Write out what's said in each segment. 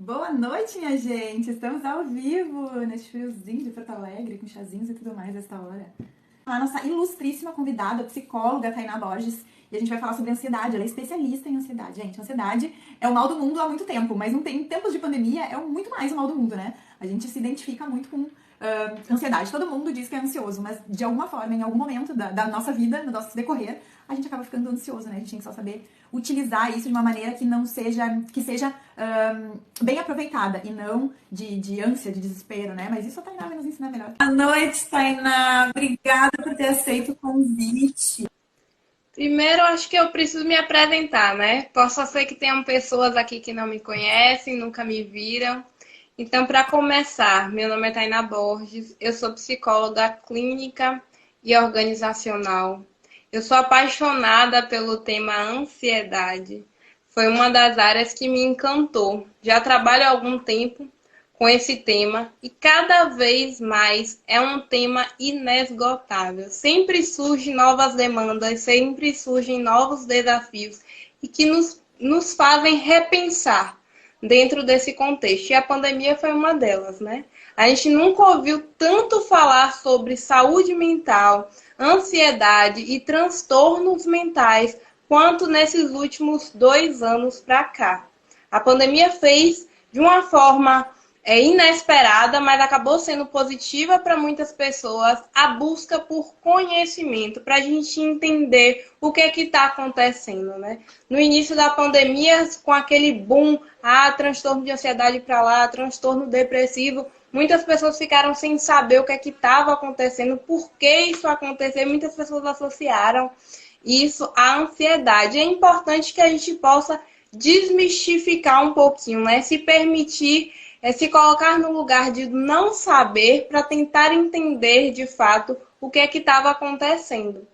Boa noite, minha gente! Estamos ao vivo neste friozinho de Porto Alegre, com chazinhos e tudo mais esta hora. A nossa ilustríssima convidada, psicóloga Tainá Borges, e a gente vai falar sobre ansiedade. Ela é especialista em ansiedade. Gente, ansiedade é o mal do mundo há muito tempo, mas não tem, em tempos de pandemia é muito mais o mal do mundo, né? A gente se identifica muito com ansiedade. Todo mundo diz que é ansioso, mas de alguma forma, em algum momento da nossa vida, no nosso decorrer, a gente acaba ficando ansioso, né? A gente tem que só saber utilizar isso de uma maneira que não seja, que seja bem aproveitada e não de ânsia, de desespero, né? Mas isso a Tainá vai nos ensinar melhor. Boa noite, Tainá. Obrigada por ter aceito o convite. Primeiro, acho que eu preciso me apresentar, né? Posso ser que tenham pessoas aqui que não me conhecem, nunca me viram. Então, para começar, meu nome é Tainá Borges, eu sou psicóloga clínica e organizacional. Eu sou apaixonada pelo tema ansiedade. Foi uma das áreas que me encantou. Já trabalho há algum tempo com esse tema e cada vez mais é um tema inesgotável. Sempre surgem novas demandas, sempre surgem novos desafios e que nos fazem repensar dentro desse contexto. E a pandemia foi uma delas, né? A gente nunca ouviu tanto falar sobre saúde mental, ansiedade e transtornos mentais quanto nesses últimos 2 anos para cá. A pandemia fez de uma forma inesperada, mas acabou sendo positiva para muitas pessoas, a busca por conhecimento, para a gente entender o que está acontecendo, né? No início da pandemia, com aquele boom, transtorno de ansiedade para lá, transtorno depressivo, muitas pessoas ficaram sem saber o que estava acontecendo, por que isso aconteceu, muitas pessoas associaram isso à ansiedade. É importante que a gente possa desmistificar um pouquinho, né? Se permitir se colocar no lugar de não saber para tentar entender de fato o que estava acontecendo.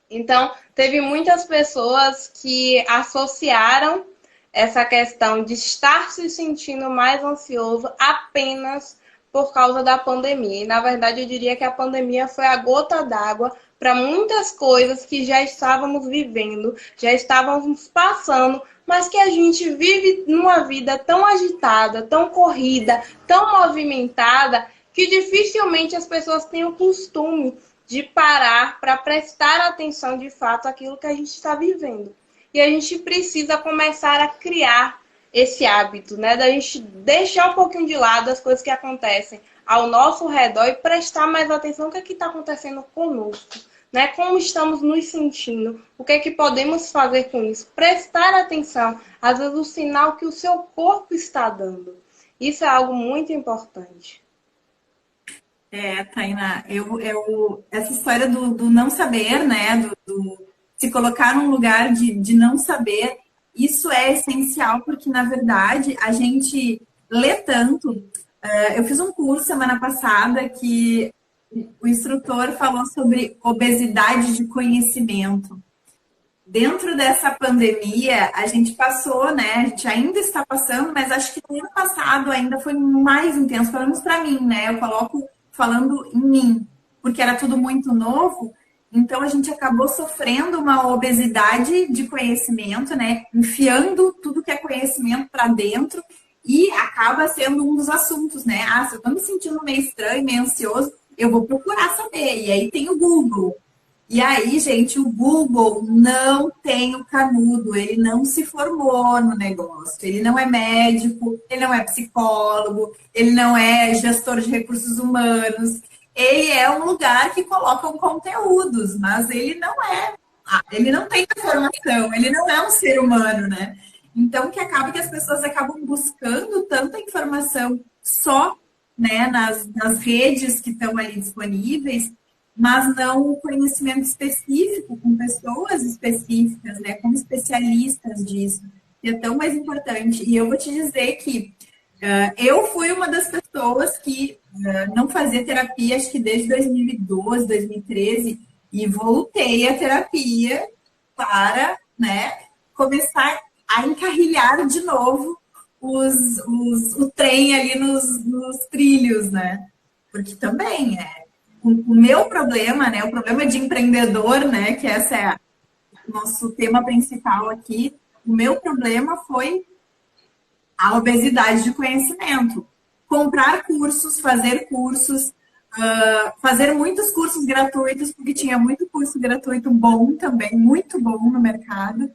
Então, teve muitas pessoas que associaram essa questão de estar se sentindo mais ansioso apenas por causa da pandemia. E, na verdade, eu diria que a pandemia foi a gota d'água para muitas coisas que já estávamos vivendo, já estávamos passando, mas que a gente vive numa vida tão agitada, tão corrida, tão movimentada, que dificilmente as pessoas têm o costume de parar para prestar atenção de fato àquilo que a gente está vivendo. E a gente precisa começar a criar esse hábito, né? Da gente deixar um pouquinho de lado as coisas que acontecem ao nosso redor e prestar mais atenção no que está acontecendo conosco, né? Como estamos nos sentindo, o que podemos fazer com isso? Prestar atenção, às vezes, o sinal que o seu corpo está dando. Isso é algo muito importante. Tainá, essa história do não saber, né, do se colocar num lugar de não saber, isso é essencial, porque, na verdade, a gente lê tanto. Eu fiz um curso semana passada que o instrutor falou sobre obesidade de conhecimento. Dentro dessa pandemia, a gente passou, né? A gente ainda está passando, mas acho que no ano passado ainda foi mais intenso, pelo menos para mim, né? Eu coloco falando em mim, porque era tudo muito novo, então a gente acabou sofrendo uma obesidade de conhecimento, né? Enfiando tudo que é conhecimento para dentro e acaba sendo um dos assuntos, né? Se eu estou me sentindo meio estranho, meio ansioso, eu vou procurar saber. E aí tem o Google. E aí, gente, o Google não tem o canudo, ele não se formou no negócio, ele não é médico, ele não é psicólogo, ele não é gestor de recursos humanos, ele é um lugar que colocam conteúdos, mas ele ele não tem informação, ele não é um ser humano, né? Então, que acaba que as pessoas acabam buscando tanta informação só, né, nas redes que estão ali disponíveis, mas não o conhecimento específico, com pessoas específicas, né, como especialistas disso, que é tão mais importante. E eu vou te dizer que eu fui uma das pessoas que não fazia terapia, acho que desde 2012, 2013, e voltei à terapia para, né, começar a encarrilhar de novo o trem ali nos trilhos, né? Porque também o meu problema, né? O problema de empreendedor, né? Que esse é o nosso tema principal aqui. O meu problema foi A obesidade de conhecimento. Comprar cursos, fazer muitos cursos gratuitos, porque tinha muito curso gratuito bom também, muito bom no mercado.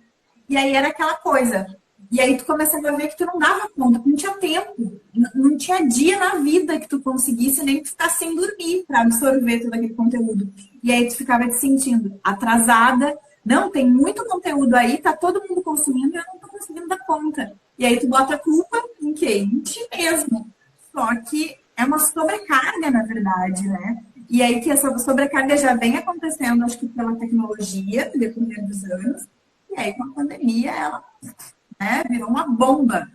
E aí era aquela coisa. E aí tu começava a ver que tu não dava conta, que não tinha tempo, não tinha dia na vida que tu conseguisse nem ficar sem dormir para absorver todo aquele conteúdo. E aí tu ficava te sentindo atrasada. Não, tem muito conteúdo aí, tá todo mundo consumindo e eu não tô conseguindo dar conta. E aí tu bota a culpa em quem? Em ti mesmo. Só que é uma sobrecarga, na verdade, né? E aí que essa sobrecarga já vem acontecendo, acho que pela tecnologia, no decorrer dos anos. E aí com a pandemia, ela, né, virou uma bomba.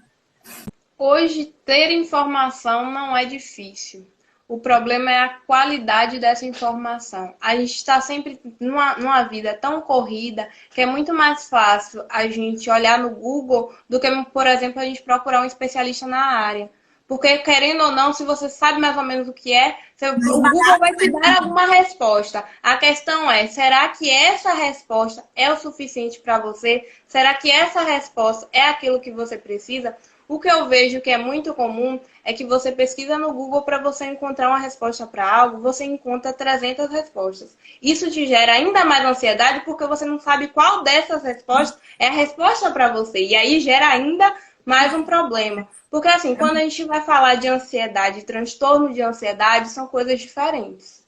Hoje, ter informação não é difícil. O problema é a qualidade dessa informação. A gente está sempre numa vida tão corrida que é muito mais fácil a gente olhar no Google do que, por exemplo, a gente procurar um especialista na área. Porque, querendo ou não, se você sabe mais ou menos o que é, o Google vai te dar alguma resposta. A questão é, será que essa resposta é o suficiente para você? Será que essa resposta é aquilo que você precisa? O que eu vejo que é muito comum é que você pesquisa no Google para você encontrar uma resposta para algo, você encontra 300 respostas. Isso te gera ainda mais ansiedade porque você não sabe qual dessas respostas é a resposta para você. E aí gera ainda mais um problema. Porque assim, quando a gente vai falar de ansiedade, transtorno de ansiedade, são coisas diferentes.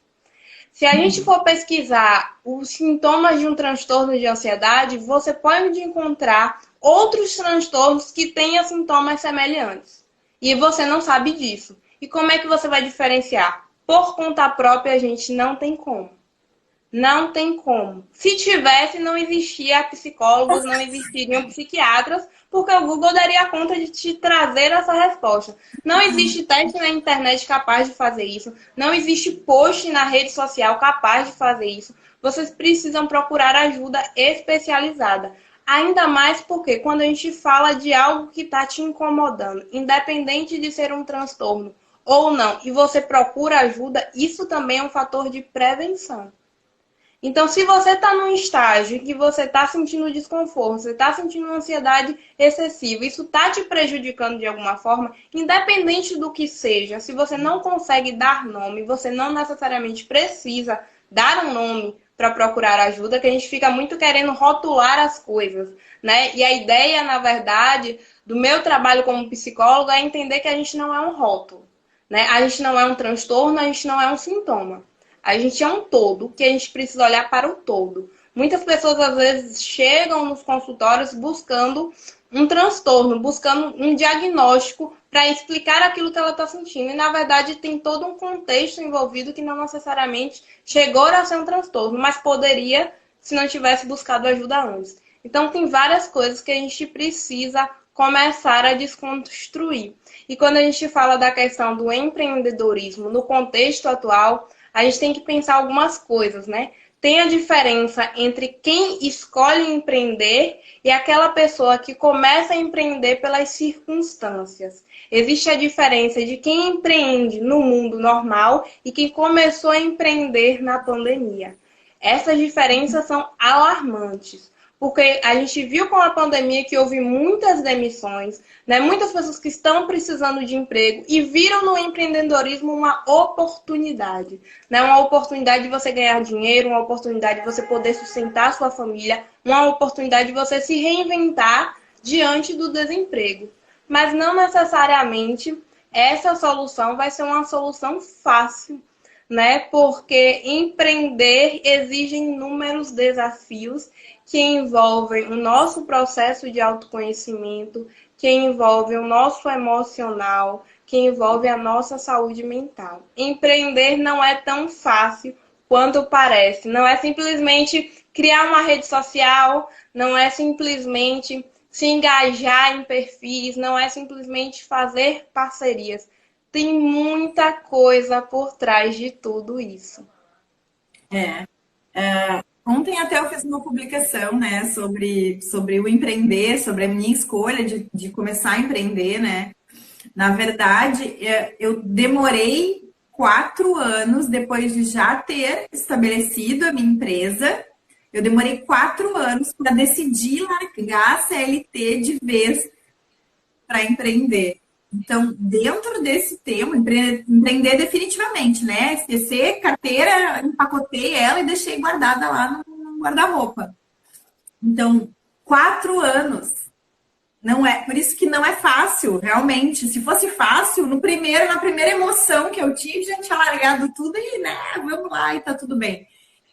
Se a gente for pesquisar os sintomas de um transtorno de ansiedade, você pode encontrar outros transtornos que tenham sintomas semelhantes. E você não sabe disso. E como é que você vai diferenciar? Por conta própria, a gente não tem como. Não tem como. Se tivesse, não existia psicólogos, não existiriam psiquiatras, porque o Google daria conta de te trazer essa resposta. Não existe teste na internet capaz de fazer isso. Não existe post na rede social capaz de fazer isso. Vocês precisam procurar ajuda especializada. Ainda mais porque quando a gente fala de algo que está te incomodando, independente de ser um transtorno ou não, e você procura ajuda, isso também é um fator de prevenção. Então, se você está num estágio que você está sentindo desconforto, você está sentindo ansiedade excessiva, isso está te prejudicando de alguma forma, independente do que seja, se você não consegue dar nome, você não necessariamente precisa dar um nome para procurar ajuda, que a gente fica muito querendo rotular as coisas, né? E a ideia, na verdade, do meu trabalho como psicóloga é entender que a gente não é um rótulo, né? A gente não é um transtorno, a gente não é um sintoma. A gente é um todo, que a gente precisa olhar para o todo. Muitas pessoas, às vezes, chegam nos consultórios buscando um transtorno, buscando um diagnóstico para explicar aquilo que ela está sentindo. E, na verdade, tem todo um contexto envolvido que não necessariamente chegou a ser um transtorno, mas poderia se não tivesse buscado ajuda antes. Então, tem várias coisas que a gente precisa começar a desconstruir. E quando a gente fala da questão do empreendedorismo no contexto atual, a gente tem que pensar algumas coisas, né? Tem a diferença entre quem escolhe empreender e aquela pessoa que começa a empreender pelas circunstâncias. Existe a diferença de quem empreende no mundo normal e quem começou a empreender na pandemia. Essas diferenças são alarmantes. Porque a gente viu com a pandemia que houve muitas demissões, né? Muitas pessoas que estão precisando de emprego e viram no empreendedorismo uma oportunidade, né? Uma oportunidade de você ganhar dinheiro, uma oportunidade de você poder sustentar a sua família, uma oportunidade de você se reinventar diante do desemprego. Mas não necessariamente essa solução vai ser uma solução fácil, né? Porque empreender exige inúmeros desafios que envolvem o nosso processo de autoconhecimento, que envolve o nosso emocional, que envolve a nossa saúde mental. Empreender não é tão fácil quanto parece. Não é simplesmente criar uma rede social, não é simplesmente se engajar em perfis, não é simplesmente fazer parcerias. Tem muita coisa por trás de tudo isso. Ontem até eu fiz uma publicação, né, sobre o empreender, sobre a minha escolha de começar a empreender, né? Na verdade, eu demorei 4 anos depois de já ter estabelecido a minha empresa. Eu demorei 4 anos para decidir largar a CLT de vez para empreender. Então, dentro desse tema, empreender definitivamente, né? Esquecer carteira, empacotei ela e deixei guardada lá no guarda-roupa. Então, 4 anos. Não é, por isso que não é fácil, realmente. Se fosse fácil, na primeira emoção que eu tive, já tinha largado tudo e, né, vamos lá e tá tudo bem.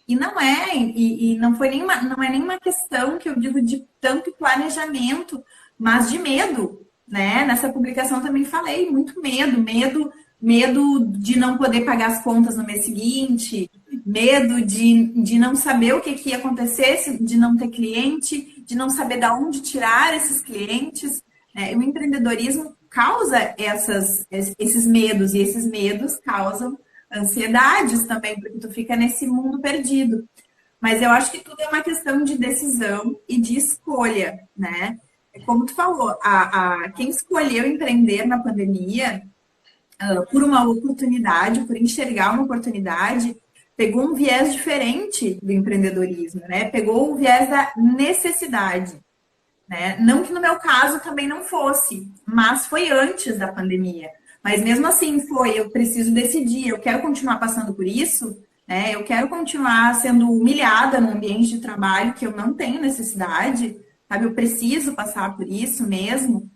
E não é, e não foi não é nenhuma questão que eu digo de tanto planejamento, mas de medo, né? Nessa publicação também falei, muito medo de não poder pagar as contas no mês seguinte, medo de não saber o que ia acontecer, de não ter cliente, de não saber de onde tirar esses clientes. Né? O empreendedorismo causa esses medos, e esses medos causam ansiedades também, porque tu fica nesse mundo perdido. Mas eu acho que tudo é uma questão de decisão e de escolha, né? Como tu falou, quem escolheu empreender na pandemia, por uma oportunidade, por enxergar uma oportunidade, pegou um viés diferente do empreendedorismo, né? Pegou o viés da necessidade, né? Não que no meu caso também não fosse, mas foi antes da pandemia. Mas mesmo assim eu preciso decidir, eu quero continuar passando por isso, né? Eu quero continuar sendo humilhada no ambiente de trabalho que eu não tenho necessidade, sabe? Eu preciso passar por isso mesmo.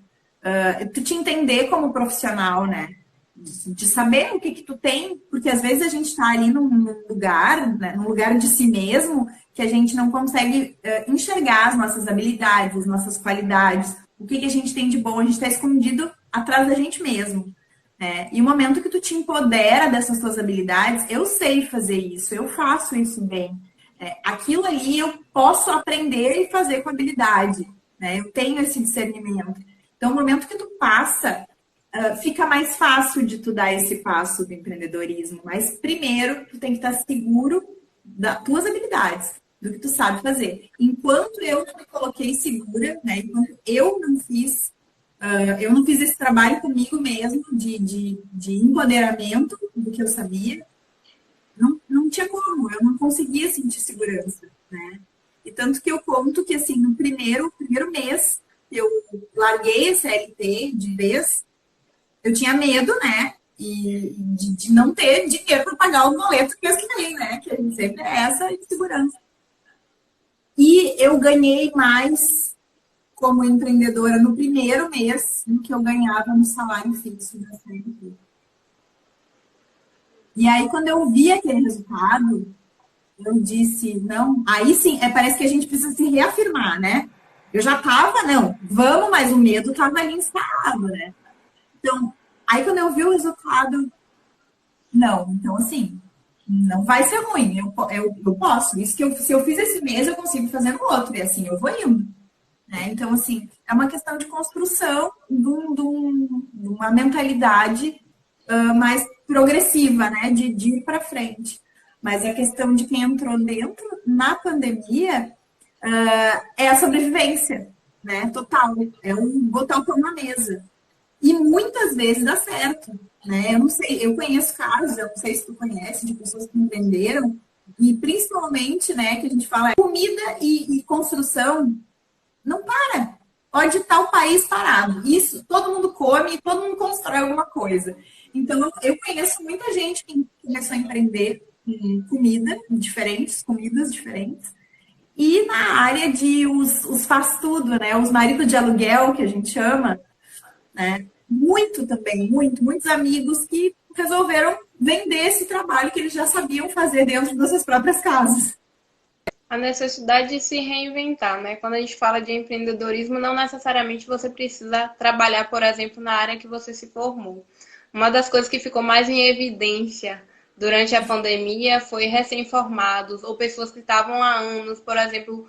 Tu te entender como profissional, né? De saber o que tu tem, porque às vezes a gente está ali num lugar, né, num lugar de si mesmo, que a gente não consegue enxergar as nossas habilidades, as nossas qualidades, o que a gente tem de bom, a gente está escondido atrás da gente mesmo. Né? E o momento que tu te empodera dessas tuas habilidades, eu sei fazer isso, eu faço isso bem. Aquilo ali eu posso aprender e fazer com habilidade. Né? Eu tenho esse discernimento. Então, o momento que tu passa, fica mais fácil de tu dar esse passo do empreendedorismo. Mas primeiro, tu tem que estar seguro das tuas habilidades, do que tu sabe fazer. Enquanto eu não me coloquei segura, né? Enquanto eu não fiz esse trabalho comigo mesmo de empoderamento do que eu sabia, não tinha como, eu não conseguia sentir segurança, né? E tanto que eu conto que, assim, no primeiro mês que eu larguei a CLT de vez, eu tinha medo, né? E de não ter dinheiro para pagar o boleto que eu esqueci, né? Que a gente sempre é essa insegurança. E eu ganhei mais como empreendedora no primeiro mês do que eu ganhava no salário fixo da CLT. E aí, quando eu vi aquele resultado, eu disse, não, aí sim, parece que a gente precisa se reafirmar, né? Eu já tava, não, vamos, mas o medo tava ali instalado, né? Então, aí quando eu vi o resultado, não, então assim, não vai ser ruim, eu posso. Isso que se eu fiz esse mês, eu consigo fazer no outro, e assim eu vou indo. Né? Então, assim, é uma questão de construção de uma mentalidade mais progressiva, né? De ir para frente. Mas a questão de quem entrou dentro na pandemia é a sobrevivência, né? Total. É botar o pão na mesa. E muitas vezes dá certo, né? Eu não sei, eu conheço casos, eu não sei se tu conhece, de pessoas que empreenderam, e principalmente, né, que a gente fala, comida e construção não para. Pode estar o país parado. Isso, todo mundo come, todo mundo constrói alguma coisa. Então, eu conheço muita gente que começou a empreender em comidas diferentes, e na área de os faz tudo, né? Os maridos de aluguel, que a gente chama, né? Muitos amigos que resolveram vender esse trabalho que eles já sabiam fazer dentro das suas próprias casas. A necessidade de se reinventar, né? Quando a gente fala de empreendedorismo, não necessariamente você precisa trabalhar, por exemplo, na área que você se formou. Uma das coisas que ficou mais em evidência durante a pandemia foi recém-formados ou pessoas que estavam há anos, por exemplo,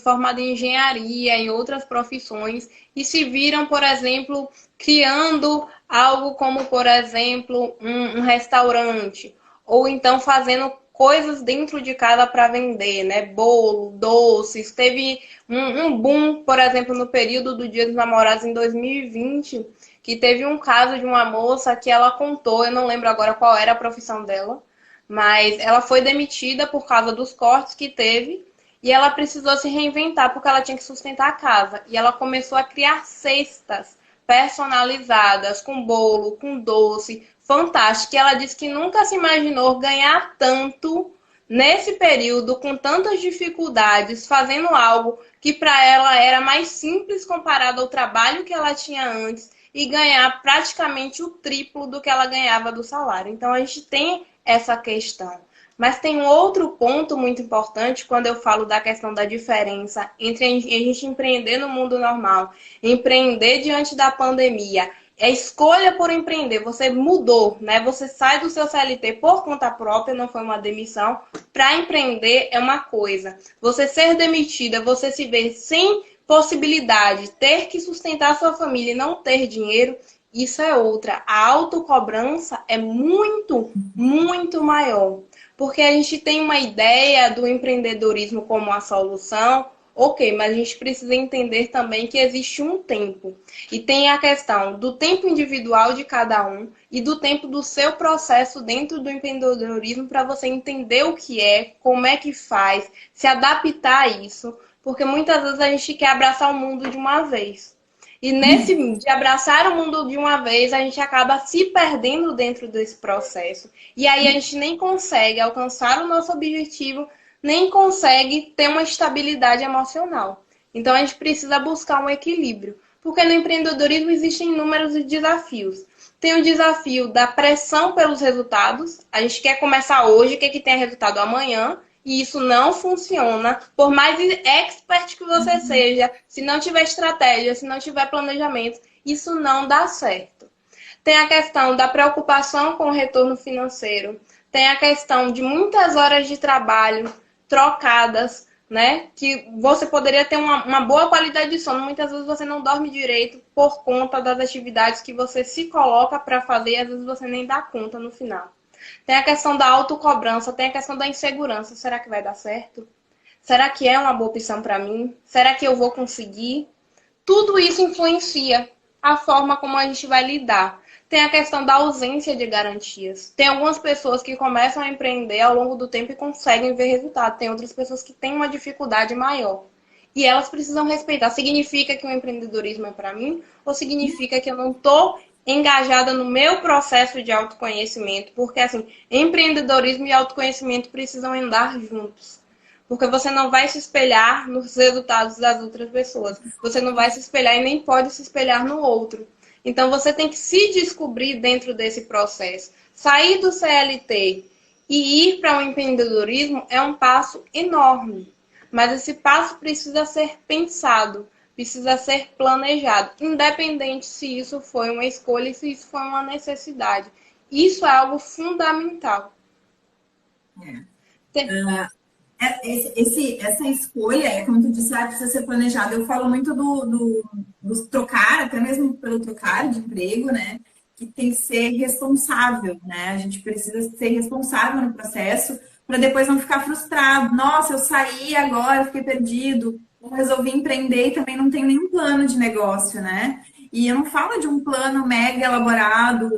formado em engenharia, em outras profissões, e se viram, por exemplo, criando algo como, por exemplo, um restaurante, ou então fazendo coisas dentro de casa para vender, né? Bolo, doces. Teve um boom, por exemplo, no período do Dia dos Namorados em 2020, que teve um caso de uma moça que ela contou, eu não lembro agora qual era a profissão dela, mas ela foi demitida por causa dos cortes que teve e ela precisou se reinventar porque ela tinha que sustentar a casa. E ela começou a criar cestas personalizadas, com bolo, com doce, fantástico. E ela disse que nunca se imaginou ganhar tanto nesse período, com tantas dificuldades, fazendo algo que para ela era mais simples comparado ao trabalho que ela tinha antes e ganhar praticamente o triplo do que ela ganhava do salário. Então a gente tem essa questão. Mas tem um outro ponto muito importante quando eu falo da questão da diferença entre a gente empreender no mundo normal, empreender diante da pandemia. É escolha por empreender. Você mudou, né? Você sai do seu CLT por conta própria, não foi uma demissão. Para empreender é uma coisa. Você ser demitida, você se ver sem possibilidade, ter que sustentar sua família e não ter dinheiro, isso é outra. A autocobrança é muito, muito maior. Porque a gente tem uma ideia do empreendedorismo como a solução, ok, mas a gente precisa entender também que existe um tempo. E tem a questão do tempo individual de cada um e do tempo do seu processo dentro do empreendedorismo para você entender o que é, como é que faz, se adaptar a isso. Porque muitas vezes a gente quer abraçar o mundo de uma vez. E nesse de abraçar o mundo de uma vez, a gente acaba se perdendo dentro desse processo. E aí a gente nem consegue alcançar o nosso objetivo, nem consegue ter uma estabilidade emocional. Então a gente precisa buscar um equilíbrio. Porque no empreendedorismo existem inúmeros desafios. Tem o desafio da pressão pelos resultados. A gente quer começar hoje, quer que tenha resultado amanhã. E isso não funciona. Por mais expert que você seja, se não tiver estratégia, se não tiver planejamento, isso não dá certo. Tem a questão da preocupação com o retorno financeiro. Tem a questão de muitas horas de trabalho trocadas, né? Que você poderia ter uma boa qualidade de sono. Muitas vezes você não dorme direito por conta das atividades que você se coloca para fazer e às vezes você nem dá conta no final. Tem a questão da autocobrança, tem a questão da insegurança. Será que vai dar certo? Será que é uma boa opção para mim? Será que eu vou conseguir? Tudo isso influencia a forma como a gente vai lidar. Tem a questão da ausência de garantias. Tem algumas pessoas que começam a empreender ao longo do tempo e conseguem ver resultado. Tem outras pessoas que têm uma dificuldade maior. E elas precisam respeitar. Significa que o empreendedorismo é para mim? Ou significa que eu não estou engajada no meu processo de autoconhecimento? Porque, assim, empreendedorismo e autoconhecimento precisam andar juntos. Porque você não vai se espelhar nos resultados das outras pessoas. Você não vai se espelhar e nem pode se espelhar no outro. Então, você tem que se descobrir dentro desse processo. Sair do CLT e ir para o empreendedorismo é um passo enorme. Mas esse passo precisa ser pensado, precisa ser planejado, independente se isso foi uma escolha e se isso foi uma necessidade. Isso é algo fundamental. Essa escolha, como tu disse, precisa ser planejada. Eu falo muito do trocar, até mesmo pelo trocar de emprego, né? Que tem que ser responsável, né? A gente precisa ser responsável no processo para depois não ficar frustrado. Nossa, eu saí agora, eu fiquei perdido. Eu resolvi empreender e também não tenho nenhum plano de negócio, né? E eu não falo de um plano mega elaborado,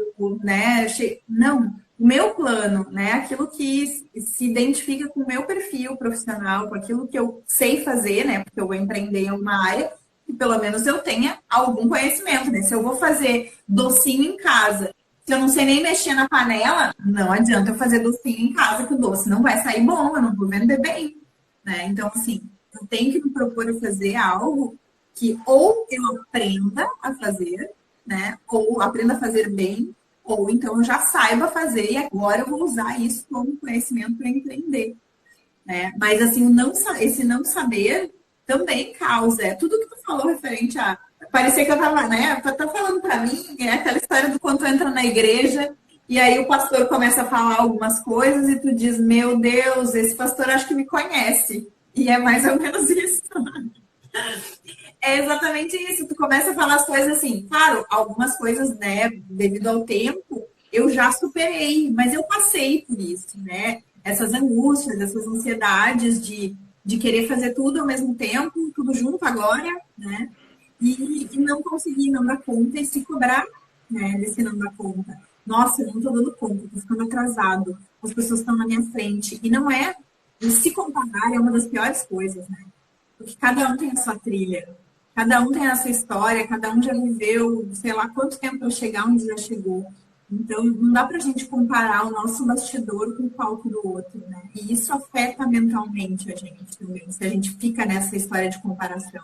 né? Não. O meu plano, né? Aquilo que se identifica com o meu perfil profissional, com aquilo que eu sei fazer, né? Porque eu vou empreender em uma área que pelo menos eu tenha algum conhecimento, né? Se eu vou fazer docinho em casa, se eu não sei nem mexer na panela, não adianta eu fazer docinho em casa, que o doce não vai sair bom, eu não vou vender bem, né? Então, assim, eu tenho que me propor a fazer algo que ou eu aprenda a fazer, né? Ou aprenda a fazer bem, ou então eu já saiba fazer e agora eu vou usar isso como conhecimento para empreender, né? Mas assim, esse não saber também causa. É tudo que tu falou referente a... Parecia que eu tava, né? Tá falando para mim, é aquela história do quando tu entra na igreja e aí o pastor começa a falar algumas coisas e tu diz, meu Deus, esse pastor acho que me conhece. E é mais ou menos isso. É exatamente isso. Tu começa a falar as coisas assim, claro, algumas coisas, né, devido ao tempo, eu já superei, mas eu passei por isso, né? Essas angústias, essas ansiedades de querer fazer tudo ao mesmo tempo, tudo junto agora, né? E não conseguir, não dar conta e se cobrar, né, desse não dar conta. Nossa, eu não tô dando conta, tô ficando atrasado, as pessoas estão na minha frente. E não é, e se comparar é uma das piores coisas, né? Porque cada um tem a sua trilha. Cada um tem a sua história, cada um já viveu, sei lá quanto tempo para chegar onde já chegou. Então, não dá para a gente comparar o nosso bastidor com o palco do outro, né? E isso afeta mentalmente a gente também, se a gente fica nessa história de comparação.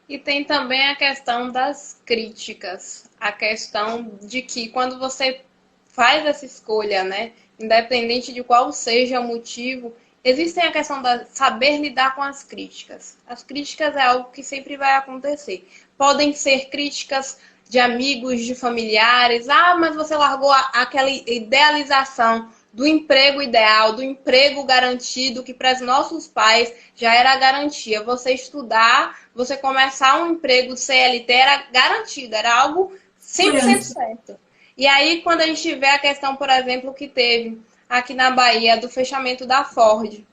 E tem também a questão das críticas, a questão de que quando você faz essa escolha, né, independente de qual seja o motivo, existem a questão de saber lidar com as críticas. As críticas é algo que sempre vai acontecer. Podem ser críticas de amigos, de familiares. Ah, mas você largou aquela idealização do emprego ideal, do emprego garantido, que para os nossos pais já era garantia. Você estudar, você começar um emprego CLT era garantido, era algo 100% certo. E aí, quando a gente vê a questão, por exemplo, que teve aqui na Bahia do fechamento da Ford.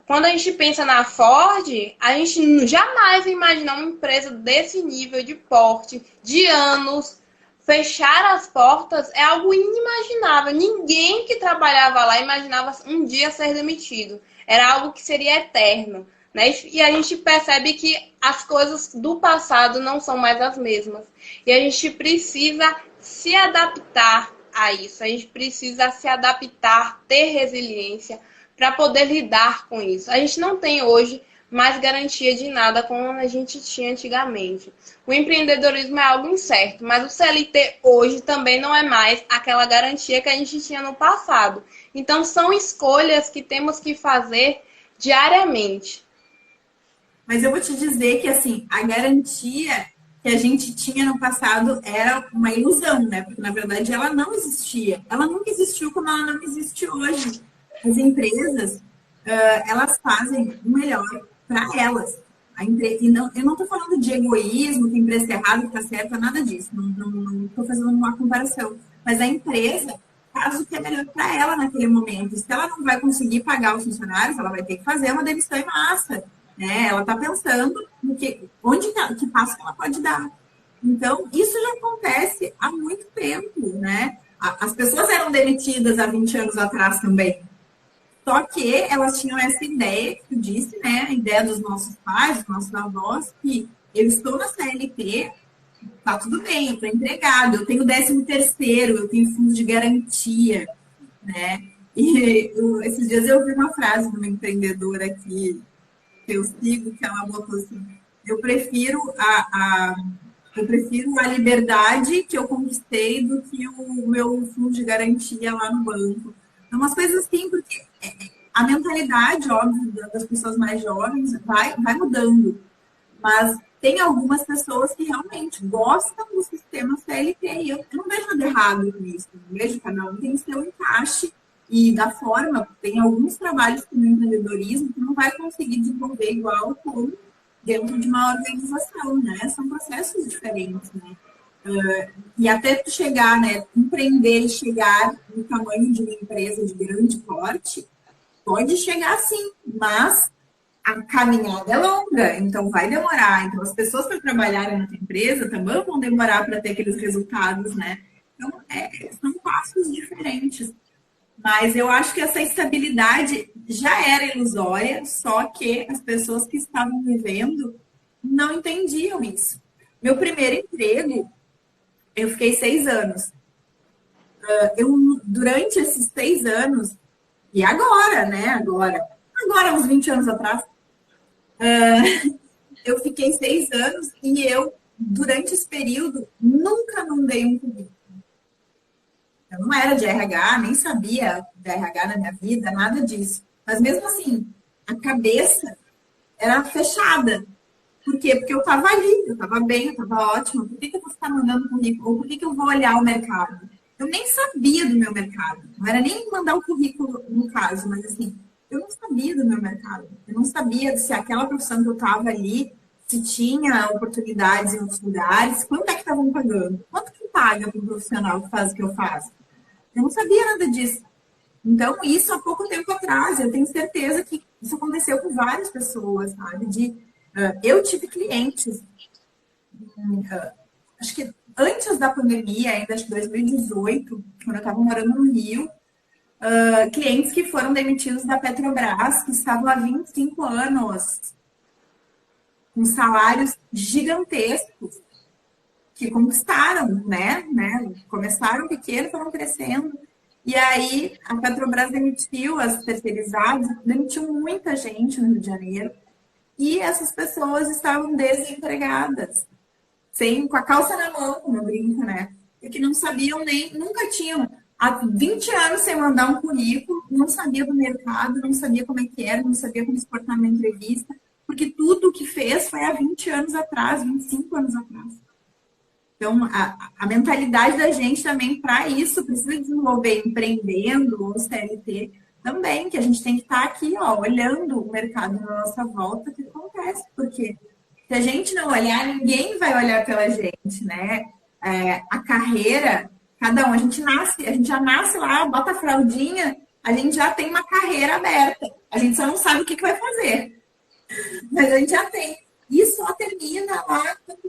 Quando a gente pensa na Ford, a gente jamais vai imaginar uma empresa desse nível de porte, de anos, fechar as portas é algo inimaginável. Ninguém que trabalhava lá imaginava um dia ser demitido. Era algo que seria eterno. Né? E a gente percebe que as coisas do passado não são mais as mesmas. E a gente precisa se adaptar a isso. A gente precisa se adaptar, ter resiliência para poder lidar com isso. A gente não tem hoje mais garantia de nada como a gente tinha antigamente. O empreendedorismo é algo incerto, mas o CLT hoje também não é mais aquela garantia que a gente tinha no passado. Então, são escolhas que temos que fazer diariamente. Mas eu vou te dizer que, assim, a garantia que a gente tinha no passado era uma ilusão, né? Porque, na verdade, ela não existia. Ela nunca existiu como ela não existe hoje. As empresas, elas fazem o melhor para elas. E não, eu não estou falando de egoísmo, que a empresa está errada, que está certa, nada disso. Não estou fazendo uma comparação. Mas a empresa faz o que é melhor para ela naquele momento. Se ela não vai conseguir pagar os funcionários, ela vai ter que fazer uma demissão em massa. Né? Ela está pensando no que passo que ela pode dar. Então, isso já acontece há muito tempo. Né? As pessoas eram demitidas há 20 anos atrás também. Só que elas tinham essa ideia, que tu disse, né? A ideia dos nossos pais, dos nossos avós, que eu estou na CLT, tá tudo bem, eu estou empregado, eu tenho 13º, eu tenho fundo de garantia, né? E esses dias eu ouvi uma frase de uma empreendedora aqui, que eu sigo, que ela botou assim, eu prefiro a liberdade que eu conquistei do que o meu fundo de garantia lá no banco. Então, umas coisas assim, porque a mentalidade, óbvio, das pessoas mais jovens vai mudando. Mas tem algumas pessoas que realmente gostam do sistema CLT. E eu não vejo nada errado com isso. Eu vejo que cada um tem o seu encaixe e da forma. Tem alguns trabalhos no empreendedorismo que não vai conseguir desenvolver igual como dentro de uma organização, né? São processos diferentes, né? E até tu chegar, né, empreender e chegar no tamanho de uma empresa de grande porte, pode chegar sim, mas a caminhada é longa, então vai demorar. Então as pessoas para trabalharem na tua empresa também vão demorar para ter aqueles resultados, né? Então são passos diferentes. Mas eu acho que essa estabilidade já era ilusória, só que as pessoas que estavam vivendo não entendiam isso. Meu primeiro emprego, eu fiquei 6 anos. Durante esses 6 anos, e agora, né? Agora, uns 20 anos atrás, eu fiquei 6 anos e eu, durante esse período, nunca mandei um currículo. Eu não era de RH, nem sabia de RH na minha vida, nada disso. Mas mesmo assim, a cabeça era fechada. Por quê? Porque eu estava ali, eu estava bem, eu estava ótima. Por que eu vou ficar mandando currículo? Ou por que eu vou olhar o mercado? Eu nem sabia do meu mercado. Não era nem mandar o currículo no caso, mas assim, eu não sabia do meu mercado. Eu não sabia se aquela profissão que eu estava ali, se tinha oportunidades em outros lugares, quanto é que estavam pagando? Quanto que paga para um profissional que faz o que eu faço? Eu não sabia nada disso. Então, isso há pouco tempo atrás, eu tenho certeza que isso aconteceu com várias pessoas, sabe? Eu tive clientes, acho que antes da pandemia, ainda acho que 2018, quando eu estava morando no Rio, clientes que foram demitidos da Petrobras, que estavam há 25 anos, com salários gigantescos, que conquistaram, né? Começaram pequeno, foram crescendo. E aí a Petrobras demitiu as terceirizadas, demitiu muita gente no Rio de Janeiro, e essas pessoas estavam desempregadas, sem, com a calça na mão, como eu brinco, né? Porque não sabiam nem, nunca tinham, há 20 anos sem mandar um currículo, não sabia do mercado, não sabia como é que era, não sabia como se portar numa entrevista, porque tudo que fez foi há 20 anos atrás, 25 anos atrás. Então, a mentalidade da gente também, para isso, precisa desenvolver empreendendo ou CLT também, que a gente tem que estar aqui, ó, olhando o mercado na nossa volta, o que acontece, porque se a gente não olhar, ninguém vai olhar pela gente, né? A carreira, cada um, a gente já nasce lá, bota a fraldinha, a gente já tem uma carreira aberta. A gente só não sabe o que vai fazer, mas a gente já tem. E só termina lá quando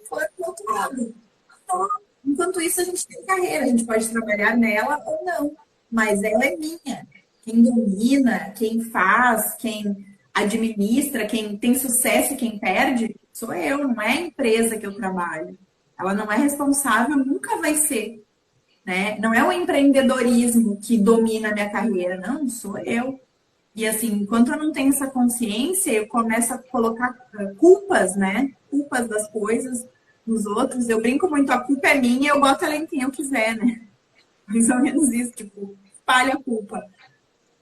for pro outro lado. Então, enquanto isso, a gente tem carreira, a gente pode trabalhar nela ou não, mas ela é minha. Quem domina, quem faz, quem administra, quem tem sucesso e quem perde, sou eu, não é a empresa que eu trabalho. Ela não é responsável, nunca vai ser. Né? Não é o empreendedorismo que domina a minha carreira, não, sou eu. E assim, enquanto eu não tenho essa consciência, eu começo a colocar culpas, né? Culpas das coisas nos outros. Eu brinco muito, a culpa é minha, eu boto ela em quem eu quiser, né? Mais ou menos isso, tipo, espalha a culpa.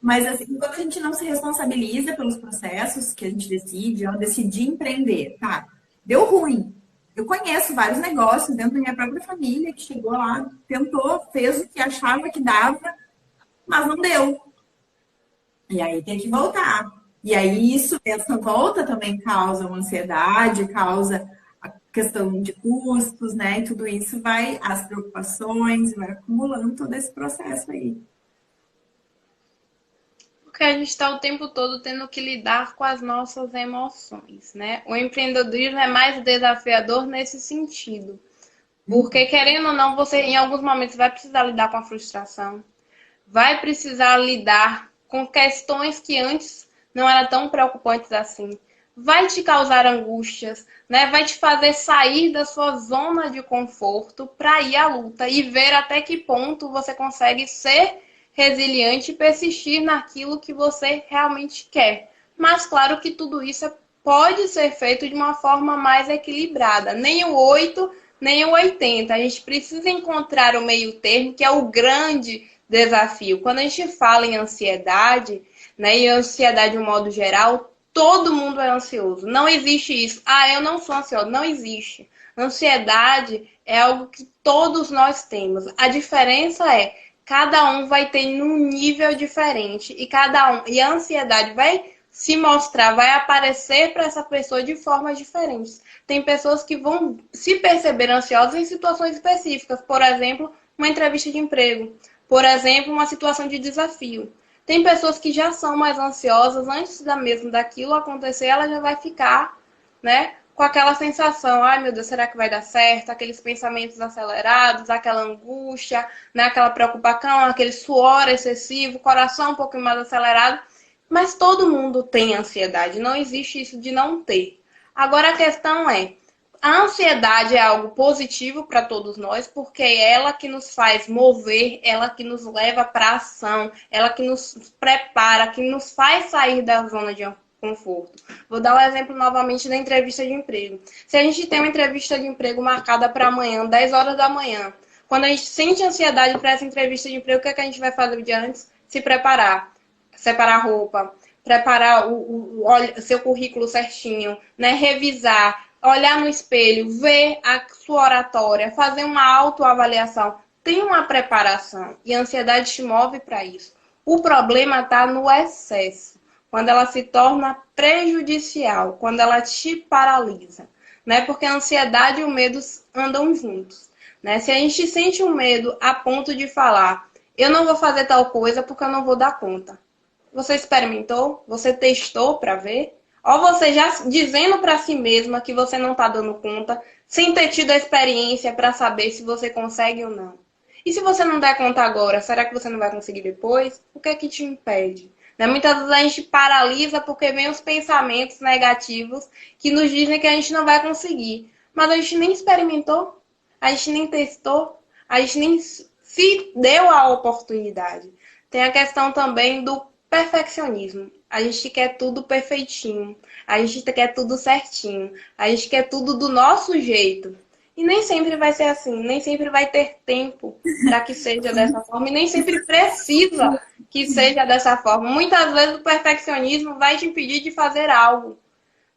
Mas assim, enquanto a gente não se responsabiliza pelos processos que a gente decide, ó, decidir empreender, tá? Deu ruim. Eu conheço vários negócios dentro da minha própria família que chegou lá, tentou, fez o que achava que dava, mas não deu. E aí tem que voltar. E aí essa volta também causa uma ansiedade, causa a questão de custos, né? E tudo isso vai, as preocupações, vai acumulando todo esse processo aí. Porque a gente está o tempo todo tendo que lidar com as nossas emoções, né? O empreendedorismo é mais desafiador nesse sentido. Porque, querendo ou não, você em alguns momentos vai precisar lidar com a frustração, vai precisar lidar com questões que antes não eram tão preocupantes assim. Vai te causar angústias, né? Vai te fazer sair da sua zona de conforto para ir à luta e ver até que ponto você consegue ser resiliente e persistir naquilo que você realmente quer. Mas claro que tudo isso pode ser feito de uma forma mais equilibrada. Nem o 8, nem o 80. A gente precisa encontrar o meio termo, que é o grande desafio. Quando a gente fala em ansiedade, né, e ansiedade de um modo geral, todo mundo é ansioso. Não existe isso. Ah, eu não sou ansioso. Não existe. Ansiedade é algo que todos nós temos. A diferença é cada um vai ter num nível diferente e a ansiedade vai se mostrar, vai aparecer para essa pessoa de formas diferentes. Tem pessoas que vão se perceber ansiosas em situações específicas, por exemplo, uma entrevista de emprego, por exemplo, uma situação de desafio. Tem pessoas que já são mais ansiosas antes mesmo daquilo acontecer, ela já vai ficar, né, com aquela sensação, ai meu Deus, será que vai dar certo? Aqueles pensamentos acelerados, aquela angústia, né, aquela preocupação, aquele suor excessivo, coração um pouco mais acelerado. Mas todo mundo tem ansiedade, não existe isso de não ter. Agora a questão é, a ansiedade é algo positivo para todos nós, porque é ela que nos faz mover, ela que nos leva para a ação, ela que nos prepara, que nos faz sair da zona de conforto. Vou dar o exemplo novamente da entrevista de emprego. Se a gente tem uma entrevista de emprego marcada para amanhã, 10 horas da manhã, quando a gente sente ansiedade para essa entrevista de emprego, o que é que a gente vai fazer o dia antes? Se preparar. Separar a roupa, preparar o seu currículo certinho, né? Revisar, olhar no espelho, ver a sua oratória, fazer uma autoavaliação. Tem uma preparação e a ansiedade te move para isso. O problema está no excesso, quando ela se torna prejudicial, quando ela te paralisa, né? Porque a ansiedade e o medo andam juntos, né? Se a gente sente um medo a ponto de falar, eu não vou fazer tal coisa porque eu não vou dar conta. Você experimentou? Você testou para ver? Ou você já dizendo para si mesma que você não está dando conta, sem ter tido a experiência para saber se você consegue ou não. E se você não der conta agora, será que você não vai conseguir depois? O que é que te impede? Né? Muitas vezes a gente paralisa porque vem os pensamentos negativos que nos dizem que a gente não vai conseguir. Mas a gente nem experimentou, a gente nem testou, a gente nem se deu a oportunidade. Tem a questão também do perfeccionismo. A gente quer tudo perfeitinho, a gente quer tudo certinho, a gente quer tudo do nosso jeito. E nem sempre vai ser assim, nem sempre vai ter tempo para que seja dessa forma, e nem sempre precisa que seja dessa forma. Muitas vezes o perfeccionismo vai te impedir de fazer algo.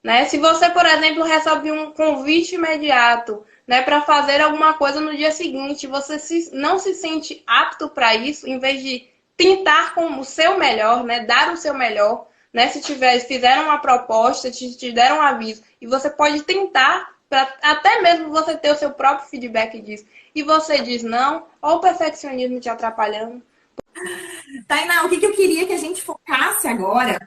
Né? Se você, por exemplo, recebe um convite imediato, né, para fazer alguma coisa no dia seguinte, você não se sente apto para isso, em vez de tentar com o seu melhor, né, dar o seu melhor, né, se fizeram uma proposta, te deram um aviso, e você pode tentar, para até mesmo você ter o seu próprio feedback disso, e você diz não, ou o perfeccionismo te atrapalhando. Tainá, o que eu queria que a gente focasse agora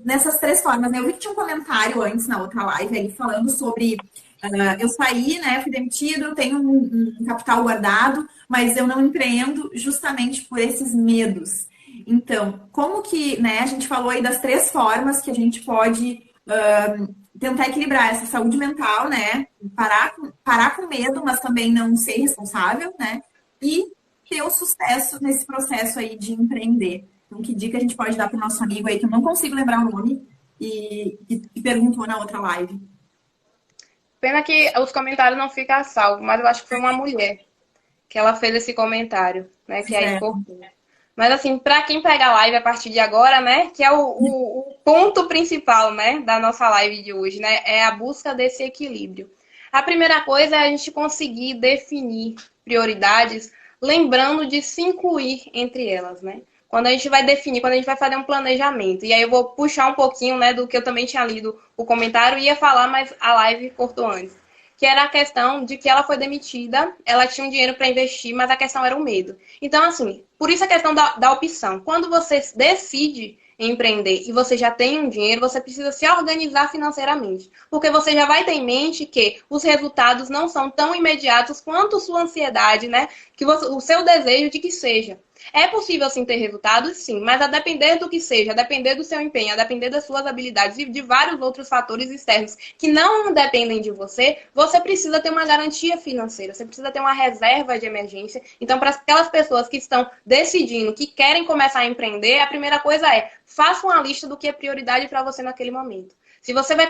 nessas três formas, né? Eu vi que tinha um comentário antes na outra live aí falando sobre eu saí, né? Fui demitido, tenho um capital guardado, mas eu não empreendo justamente por esses medos. Então, como que, né? A gente falou aí das três formas que a gente pode tentar equilibrar essa saúde mental, né? Parar com medo, mas também não ser responsável, né? E ter o sucesso nesse processo aí de empreender. Então, que dica a gente pode dar para o nosso amigo aí, que eu não consigo lembrar o nome, e perguntou na outra live. Pena que os comentários não ficam a salvo, mas eu acho que foi uma mulher que ela fez esse comentário, né? Que é importante. Mas assim, para quem pega a live a partir de agora, né? Que é o ponto principal, né? Da nossa live de hoje, né? É a busca desse equilíbrio. A primeira coisa é a gente conseguir definir prioridades, lembrando de se incluir entre elas, né? Quando a gente vai definir, quando a gente vai fazer um planejamento. E aí eu vou puxar um pouquinho, né, do que eu também tinha lido o comentário e ia falar, mas a live cortou antes. Que era a questão de que ela foi demitida, ela tinha um dinheiro para investir, mas a questão era o medo. Então, assim, por isso a questão da opção. Quando você decide empreender e você já tem um dinheiro, você precisa se organizar financeiramente. Porque você já vai ter em mente que os resultados não são tão imediatos quanto sua ansiedade, né? Que o seu desejo de que seja. É possível, sim, ter resultados, sim, mas a depender do que seja, a depender do seu empenho, a depender das suas habilidades e de vários outros fatores externos que não dependem de você, você precisa ter uma garantia financeira, você precisa ter uma reserva de emergência. Então, para aquelas pessoas que estão decidindo, que querem começar a empreender, a primeira coisa é, faça uma lista do que é prioridade para você naquele momento. Se você vai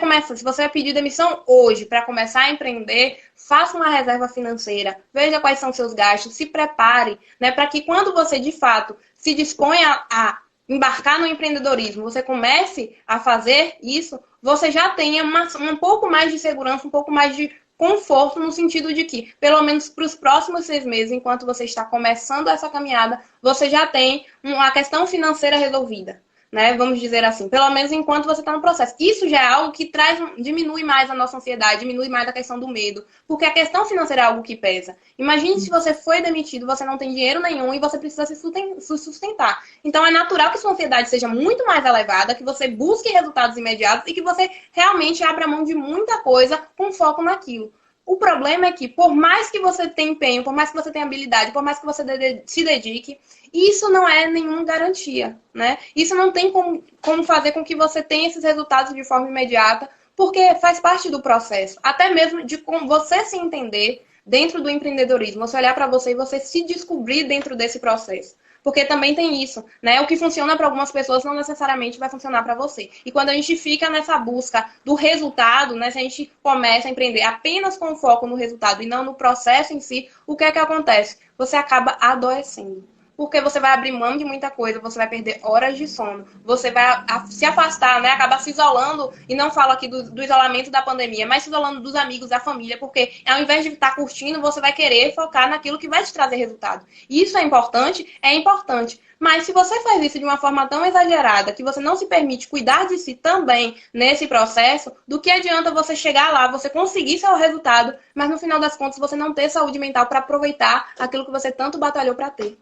pedir demissão hoje para começar a empreender, faça uma reserva financeira, veja quais são seus gastos, se prepare, né, para que quando você de fato se disponha a embarcar no empreendedorismo, você comece a fazer isso, você já tenha um pouco mais de segurança, um pouco mais de conforto, no sentido de que, pelo menos para os próximos 6 meses, enquanto você está começando essa caminhada, você já tem uma questão financeira resolvida. Né, vamos dizer assim, pelo menos enquanto você está no processo. Isso já é algo que diminui mais a nossa ansiedade, diminui mais a questão do medo, porque a questão financeira é algo que pesa. Imagine se você foi demitido, você não tem dinheiro nenhum e você precisa se sustentar. Então é natural que sua ansiedade seja muito mais elevada, que você busque resultados imediatos e que você realmente abra mão de muita coisa com foco naquilo. O problema é que, por mais que você tenha empenho, por mais que você tenha habilidade, por mais que você se dedique, isso não é nenhuma garantia, né? Isso não tem como fazer com que você tenha esses resultados de forma imediata, porque faz parte do processo. Até mesmo de como você se entender dentro do empreendedorismo, você olhar para você e você se descobrir dentro desse processo. Porque também tem isso, né? O que funciona para algumas pessoas não necessariamente vai funcionar para você. E quando a gente fica nessa busca do resultado, né? Se a gente começa a empreender apenas com foco no resultado e não no processo em si, o que é que acontece? Você acaba adoecendo. Porque você vai abrir mão de muita coisa, você vai perder horas de sono, você vai se afastar, né? Acabar se isolando, e não falo aqui do isolamento da pandemia, mas se isolando dos amigos, da família, porque ao invés de estar curtindo, você vai querer focar naquilo que vai te trazer resultado. E isso é importante? É importante. Mas se você faz isso de uma forma tão exagerada, que você não se permite cuidar de si também nesse processo, do que adianta você chegar lá, você conseguir seu resultado, mas no final das contas você não ter saúde mental para aproveitar aquilo que você tanto batalhou para ter.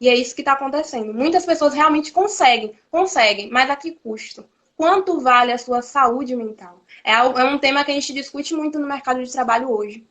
E é isso que está acontecendo. Muitas pessoas realmente conseguem, mas a que custo? Quanto vale a sua saúde mental? É um tema que a gente discute muito no mercado de trabalho hoje.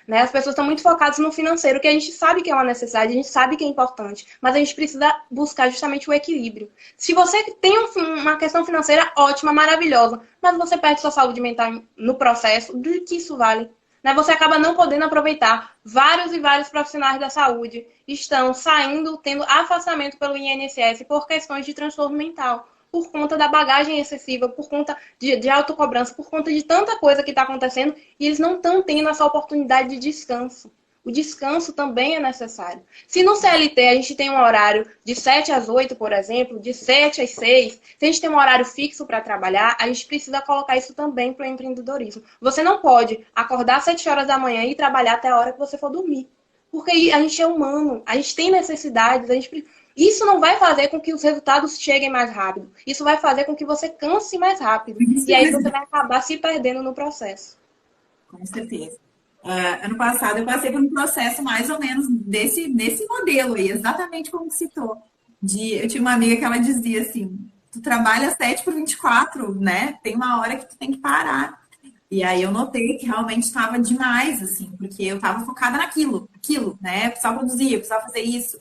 né? As pessoas estão muito focadas no financeiro, que a gente sabe que é uma necessidade, a gente sabe que é importante, mas a gente precisa buscar justamente o equilíbrio. Se você tem uma questão financeira ótima, maravilhosa, mas você perde sua saúde mental no processo, do que isso vale? Né? Você acaba não podendo aproveitar. Vários e vários profissionais da saúde estão saindo, tendo afastamento pelo INSS por questões de transtorno mental, por conta da bagagem excessiva, por conta de autocobrança, por conta de tanta coisa que está acontecendo, e eles não estão tendo essa oportunidade de descanso. O descanso também é necessário. Se no CLT a gente tem um horário de 7 às 8, por exemplo, de 7 às 6, se a gente tem um horário fixo para trabalhar, a gente precisa colocar isso também para o empreendedorismo. Você não pode acordar às 7 horas da manhã e trabalhar até a hora que você for dormir. Porque a gente é humano, a gente tem necessidades, isso não vai fazer com que os resultados cheguem mais rápido. Isso vai fazer com que você canse mais rápido. E aí você vai acabar se perdendo no processo. Com certeza. Ano passado eu passei por um processo mais ou menos desse modelo aí, exatamente como citou. Eu tinha uma amiga que ela dizia assim, tu trabalha 7 por 24, né? Tem uma hora que tu tem que parar. E aí eu notei que realmente estava demais, assim, porque eu estava focada naquilo, né? Eu precisava produzir, eu precisava fazer isso.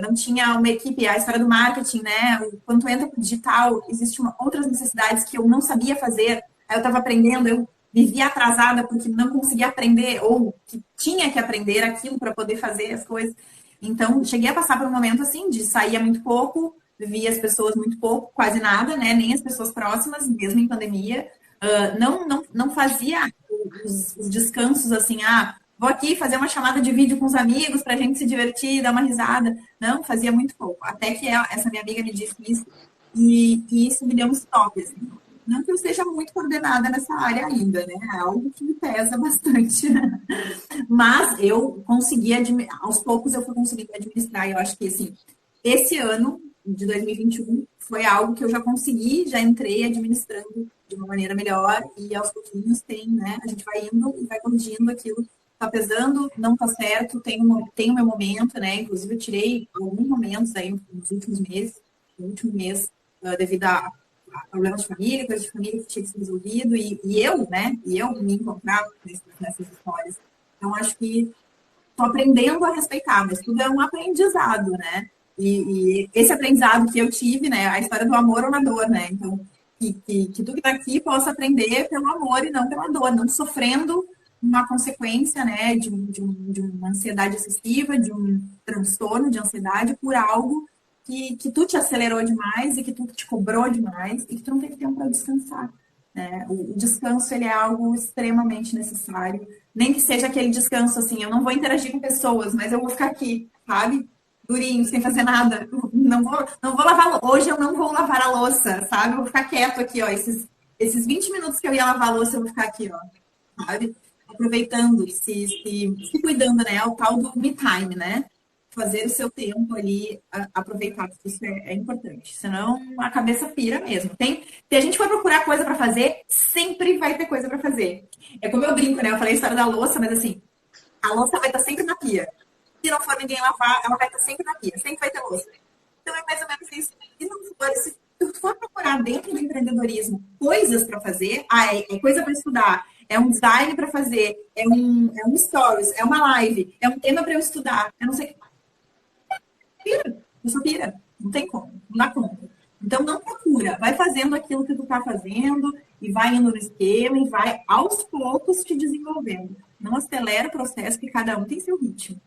Não tinha uma equipe, a história do marketing, né? Quando tu entra pro digital, existem outras necessidades que eu não sabia fazer. Aí eu estava aprendendo, eu vivia atrasada porque não conseguia aprender ou que tinha que aprender aquilo para poder fazer as coisas. Então, cheguei a passar por um momento assim de saía muito pouco, via as pessoas muito pouco, quase nada, né? Nem as pessoas próximas, mesmo em pandemia. Não fazia os descansos assim, vou aqui fazer uma chamada de vídeo com os amigos para a gente se divertir, dar uma risada. Não, fazia muito pouco. Até que essa minha amiga me disse isso e isso me deu um stop, assim. Não que eu seja muito coordenada nessa área ainda, né? É algo que me pesa bastante. Mas eu consegui, aos poucos eu fui conseguindo administrar. E eu acho que, assim, esse ano de 2021 foi algo que eu já consegui, já entrei administrando de uma maneira melhor e aos pouquinhos tem, né? A gente vai indo e vai corrigindo aquilo. Tá pesando, não tá certo, tem o meu momento, né? Inclusive eu tirei alguns momentos aí nos últimos meses, no último mês, devido a problemas de família, coisas de família que tinha que ser resolvido, e eu, né? E eu me encontrar nessas histórias. Então, acho que estou aprendendo a respeitar, mas tudo é um aprendizado, né? E esse aprendizado que eu tive, né? A história do amor ou na dor, né? Então, que tu que está aqui possa aprender pelo amor e não pela dor, não sofrendo uma consequência, né? De uma ansiedade excessiva, de um transtorno de ansiedade por algo que tu te acelerou demais e que tu te cobrou demais e que tu não tem tempo para descansar. Né? O descanso, ele é algo extremamente necessário. Nem que seja aquele descanso assim, eu não vou interagir com pessoas, mas eu vou ficar aqui, sabe? Durinho, sem fazer nada. Não vou lavar, hoje eu não vou lavar a louça, sabe? Eu vou ficar quieto aqui, ó. Esses 20 minutos que eu ia lavar a louça, eu vou ficar aqui, ó. Sabe? Aproveitando, se cuidando, né? O tal do me time, né? Fazer o seu tempo ali, aproveitar, porque isso é importante. Senão a cabeça pira mesmo. Se a gente for procurar coisa para fazer, sempre vai ter coisa para fazer. É como eu brinco, né? Eu falei a história da louça, mas assim, a louça vai estar sempre na pia. Se não for ninguém lavar, ela vai estar sempre na pia. Sempre vai ter louça. Então é mais ou menos isso. Se tu for procurar dentro do empreendedorismo coisas para fazer, é coisa para estudar, é um design para fazer, é um stories, é uma live, é um tema para eu estudar, eu não sei o que. Pira, não tem como, não dá conta. Então não procura, vai fazendo aquilo que tu tá fazendo e vai indo no esquema e vai aos poucos te desenvolvendo. Não acelera o processo, que cada um tem seu ritmo.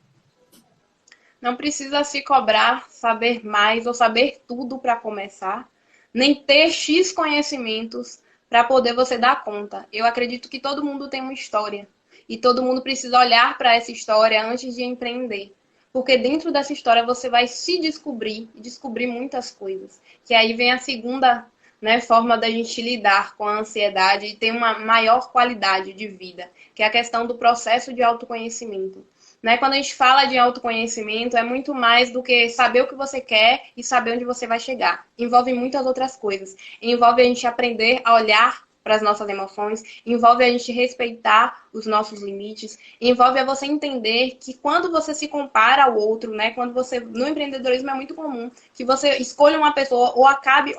Não precisa se cobrar, saber mais ou saber tudo para começar, nem ter X conhecimentos para poder você dar conta. Eu acredito que todo mundo tem uma história e todo mundo precisa olhar para essa história antes de empreender. Porque dentro dessa história você vai se descobrir e descobrir muitas coisas. Que aí vem a segunda, né, forma da gente lidar com a ansiedade e ter uma maior qualidade de vida, que é a questão do processo de autoconhecimento. Né? Quando a gente fala de autoconhecimento, é muito mais do que saber o que você quer e saber onde você vai chegar. Envolve muitas outras coisas. Envolve a gente aprender a olhar para as nossas emoções, envolve a gente respeitar os nossos limites, envolve a você entender que quando você se compara ao outro, né, quando você, no empreendedorismo é muito comum que você escolha uma pessoa ou acabe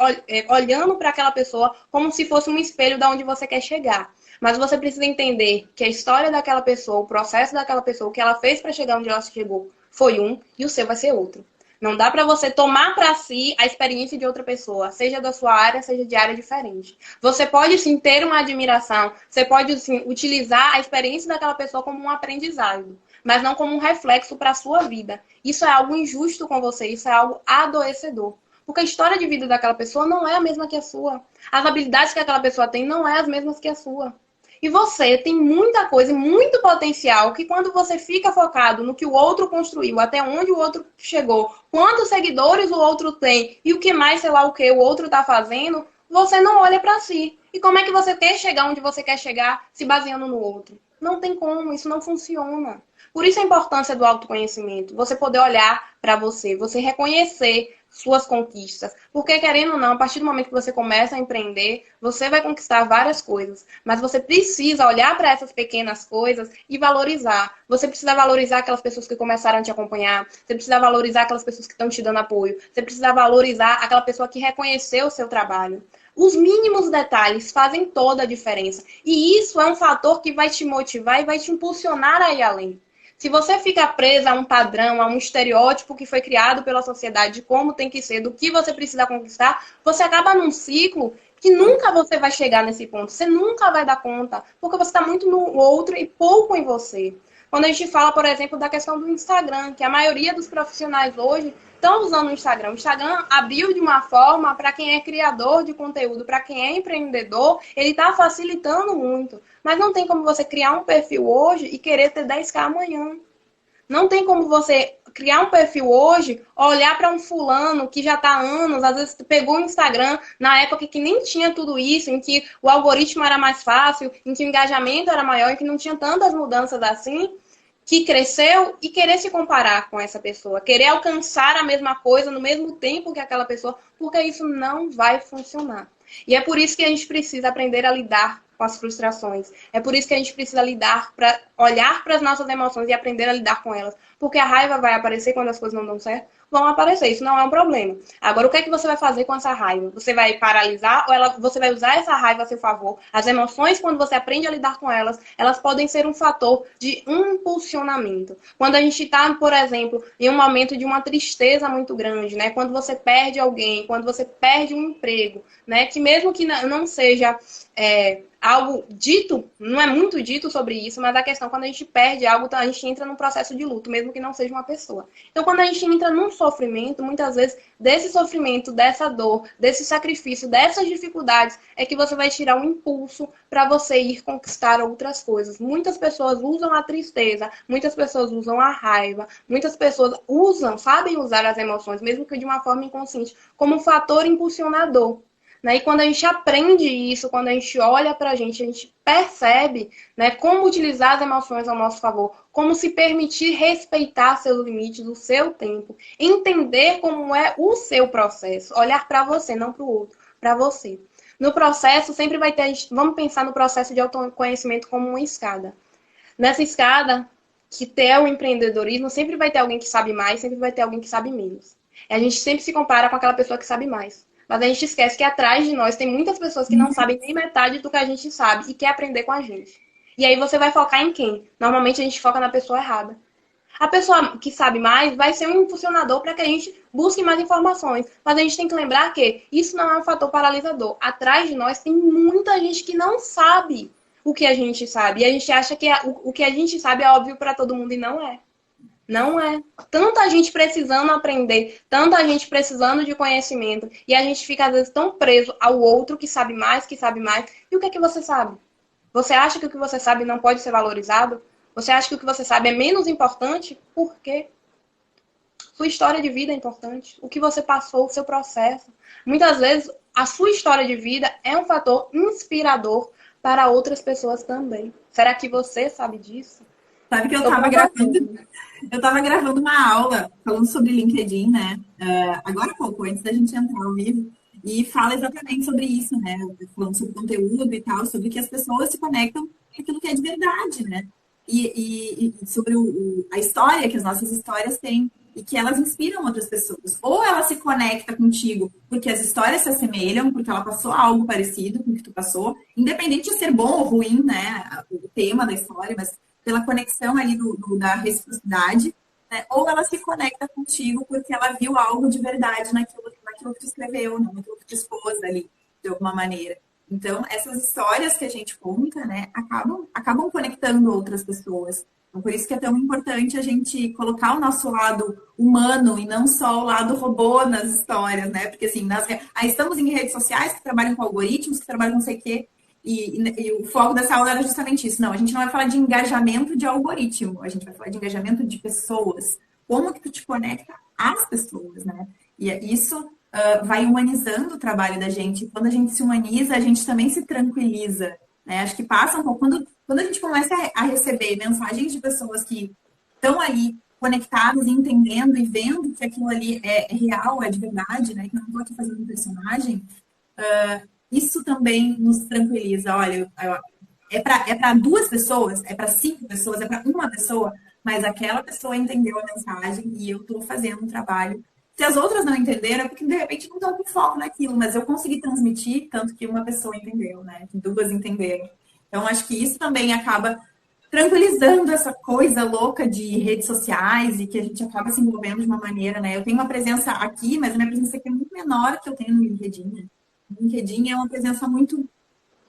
olhando para aquela pessoa como se fosse um espelho de onde você quer chegar. Mas você precisa entender que a história daquela pessoa, o processo daquela pessoa, o que ela fez para chegar onde ela chegou foi um e o seu vai ser outro. Não dá para você tomar para si a experiência de outra pessoa, seja da sua área, seja de área diferente. Você pode sim ter uma admiração, você pode sim utilizar a experiência daquela pessoa como um aprendizado, mas não como um reflexo para a sua vida. Isso é algo injusto com você, isso é algo adoecedor. Porque a história de vida daquela pessoa não é a mesma que a sua. As habilidades que aquela pessoa tem não é as mesmas que a sua. E você tem muita coisa, muito potencial, que quando você fica focado no que o outro construiu, até onde o outro chegou, quantos seguidores o outro tem e o que mais, sei lá o que o outro está fazendo, você não olha para si. E como é que você quer chegar onde você quer chegar se baseando no outro? Não tem como, isso não funciona. Por isso a importância do autoconhecimento, você poder olhar para você reconhecer suas conquistas. Porque, querendo ou não, a partir do momento que você começa a empreender, você vai conquistar várias coisas. Mas você precisa olhar para essas pequenas coisas e valorizar. Você precisa valorizar aquelas pessoas que começaram a te acompanhar. Você precisa valorizar aquelas pessoas que estão te dando apoio. Você precisa valorizar aquela pessoa que reconheceu o seu trabalho. Os mínimos detalhes fazem toda a diferença. E isso é um fator que vai te motivar e vai te impulsionar a ir além. Se você fica presa a um padrão, a um estereótipo que foi criado pela sociedade de como tem que ser, do que você precisa conquistar, você acaba num ciclo que nunca você vai chegar nesse ponto. Você nunca vai dar conta, porque você está muito no outro e pouco em você. Quando a gente fala, por exemplo, da questão do Instagram, que a maioria dos profissionais hoje estão usando o Instagram. O Instagram abriu de uma forma para quem é criador de conteúdo, para quem é empreendedor, ele está facilitando muito. Mas não tem como você criar um perfil hoje e querer ter 10k amanhã. Não tem como você criar um perfil hoje, olhar para um fulano que já está há anos, às vezes pegou o Instagram na época que nem tinha tudo isso, em que o algoritmo era mais fácil, em que o engajamento era maior, em que não tinha tantas mudanças assim, que cresceu e querer se comparar com essa pessoa, querer alcançar a mesma coisa no mesmo tempo que aquela pessoa, porque isso não vai funcionar. E é por isso que a gente precisa aprender a lidar com as frustrações. É por isso que a gente precisa lidar, para olhar para as nossas emoções e aprender a lidar com elas. Porque a raiva vai aparecer quando as coisas não dão certo? Vão aparecer, isso não é um problema. Agora, o que é que você vai fazer com essa raiva? Você vai paralisar ou você vai usar essa raiva a seu favor? As emoções, quando você aprende a lidar com elas, elas podem ser um fator de impulsionamento. Quando a gente está, por exemplo, em um momento de uma tristeza muito grande, né? Quando você perde alguém, quando você perde um emprego, né? Que mesmo que não seja algo dito, não é muito dito sobre isso, mas a questão, quando a gente perde algo, a gente entra num processo de luto, mesmo que não seja uma pessoa. Então, quando a gente entra num sofrimento, muitas vezes, desse sofrimento, dessa dor, desse sacrifício, dessas dificuldades, é que você vai tirar um impulso para você ir conquistar outras coisas. Muitas pessoas usam a tristeza, muitas pessoas usam a raiva, muitas pessoas sabem usar as emoções, mesmo que de uma forma inconsciente, como um fator impulsionador. Né? E quando a gente aprende isso, quando a gente olha para a gente percebe, né, como utilizar as emoções ao nosso favor, como se permitir respeitar seus limites, o seu tempo, entender como é o seu processo, olhar para você, não para o outro, para você. No processo, sempre vai ter, vamos pensar no processo de autoconhecimento como uma escada. Nessa escada, que é o empreendedorismo, sempre vai ter alguém que sabe mais, sempre vai ter alguém que sabe menos. E a gente sempre se compara com aquela pessoa que sabe mais. Mas a gente esquece que atrás de nós tem muitas pessoas que não sabem nem metade do que a gente sabe e quer aprender com a gente. E aí você vai focar em quem? Normalmente a gente foca na pessoa errada. A pessoa que sabe mais vai ser um impulsionador para que a gente busque mais informações. Mas a gente tem que lembrar que isso não é um fator paralisador. Atrás de nós tem muita gente que não sabe o que a gente sabe. E a gente acha que o que a gente sabe é óbvio para todo mundo e não é. Não é. Tanta gente precisando aprender, tanta gente precisando de conhecimento, e a gente fica, às vezes, tão preso ao outro que sabe mais, que sabe mais. E o que é que você sabe? Você acha que o que você sabe não pode ser valorizado? Você acha que o que você sabe é menos importante? Por quê? Sua história de vida é importante. O que você passou, o seu processo. Muitas vezes, a sua história de vida é um fator inspirador para outras pessoas também. Será que você sabe disso? Sabe que eu estava gravando uma aula falando sobre LinkedIn, né? Agora há pouco, antes da gente entrar ao vivo, e fala exatamente sobre isso, né? Falando sobre conteúdo e tal, sobre que as pessoas se conectam com aquilo que é de verdade, né? E sobre a história, que as nossas histórias têm e que elas inspiram outras pessoas. Ou ela se conecta contigo porque as histórias se assemelham, porque ela passou algo parecido com o que tu passou, independente de ser bom ou ruim, né, o tema da história, mas pela conexão ali da reciprocidade, né? Ou ela se conecta contigo porque ela viu algo de verdade naquilo que tu escreveu, né? Naquilo que tu expôs ali, de alguma maneira. Então, essas histórias que a gente conta, né, acabam conectando outras pessoas. Então, por isso que é tão importante a gente colocar o nosso lado humano e não só o lado robô nas histórias, né? Porque, assim, estamos em redes sociais que trabalham com algoritmos, que trabalham com não sei o quê, e o foco dessa aula era justamente isso. Não, a gente não vai falar de engajamento de algoritmo, a gente vai falar de engajamento de pessoas. Como que tu te conecta às pessoas, né? E isso vai humanizando o trabalho da gente. Quando a gente se humaniza, a gente também se tranquiliza, né? Acho que passa um pouco. Quando a gente começa a receber mensagens de pessoas que estão ali conectadas, entendendo e vendo que aquilo ali é real, é de verdade, né? Que não estou aqui fazendo um personagem, isso também nos tranquiliza. Olha, é para duas pessoas, é para 5 pessoas, é para uma pessoa, mas aquela pessoa entendeu a mensagem e eu estou fazendo um trabalho. Se as outras não entenderam, é porque de repente não estão com foco naquilo, mas eu consegui transmitir tanto que uma pessoa entendeu, né? Que 2 entenderam. Então, acho que isso também acaba tranquilizando essa coisa louca de redes sociais e que a gente acaba se envolvendo de uma maneira, né? Eu tenho uma presença aqui, mas a minha presença aqui é muito menor que eu tenho no LinkedIn. Né? O LinkedIn é uma presença muito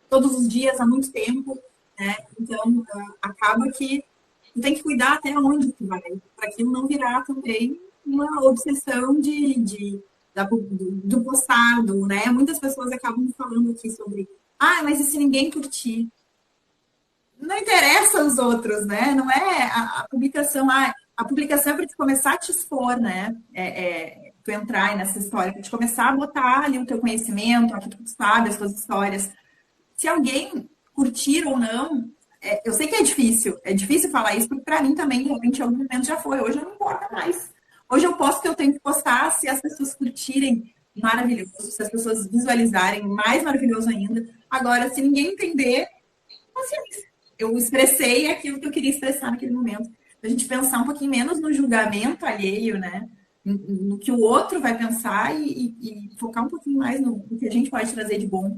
todos os dias, há muito tempo, né? Então, acaba que tu tem que cuidar até onde tu vai, para aquilo não virar também uma obsessão do postado, né? Muitas pessoas acabam falando aqui sobre, mas e se ninguém curtir? Não interessa os outros, né? Não é a publicação, a publicação é para te começar a te expor, né? Tu entrar aí nessa história, para te começar a botar ali o teu conhecimento, aquilo que tu sabe, as tuas histórias. Se alguém curtir ou não, eu sei que é difícil falar isso, porque para mim também, realmente, em algum momento já foi. Hoje eu não importa mais. Hoje eu posto o que eu tenho que postar, se as pessoas curtirem, maravilhoso. Se as pessoas visualizarem, mais maravilhoso ainda. Agora, se ninguém entender, paciência. Eu expressei aquilo que eu queria expressar naquele momento. A gente pensar um pouquinho menos no julgamento alheio, né? No que o outro vai pensar e focar um pouquinho mais no que a gente pode trazer de bom.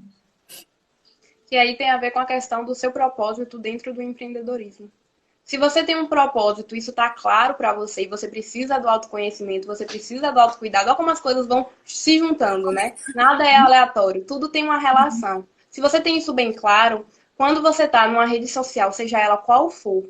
Que aí tem a ver com a questão do seu propósito dentro do empreendedorismo. Se você tem um propósito, isso está claro para você e você precisa do autoconhecimento, você precisa do autocuidado, olha como as coisas vão se juntando, né? Nada é aleatório, tudo tem uma relação. Se você tem isso bem claro, quando você está numa rede social, seja ela qual for,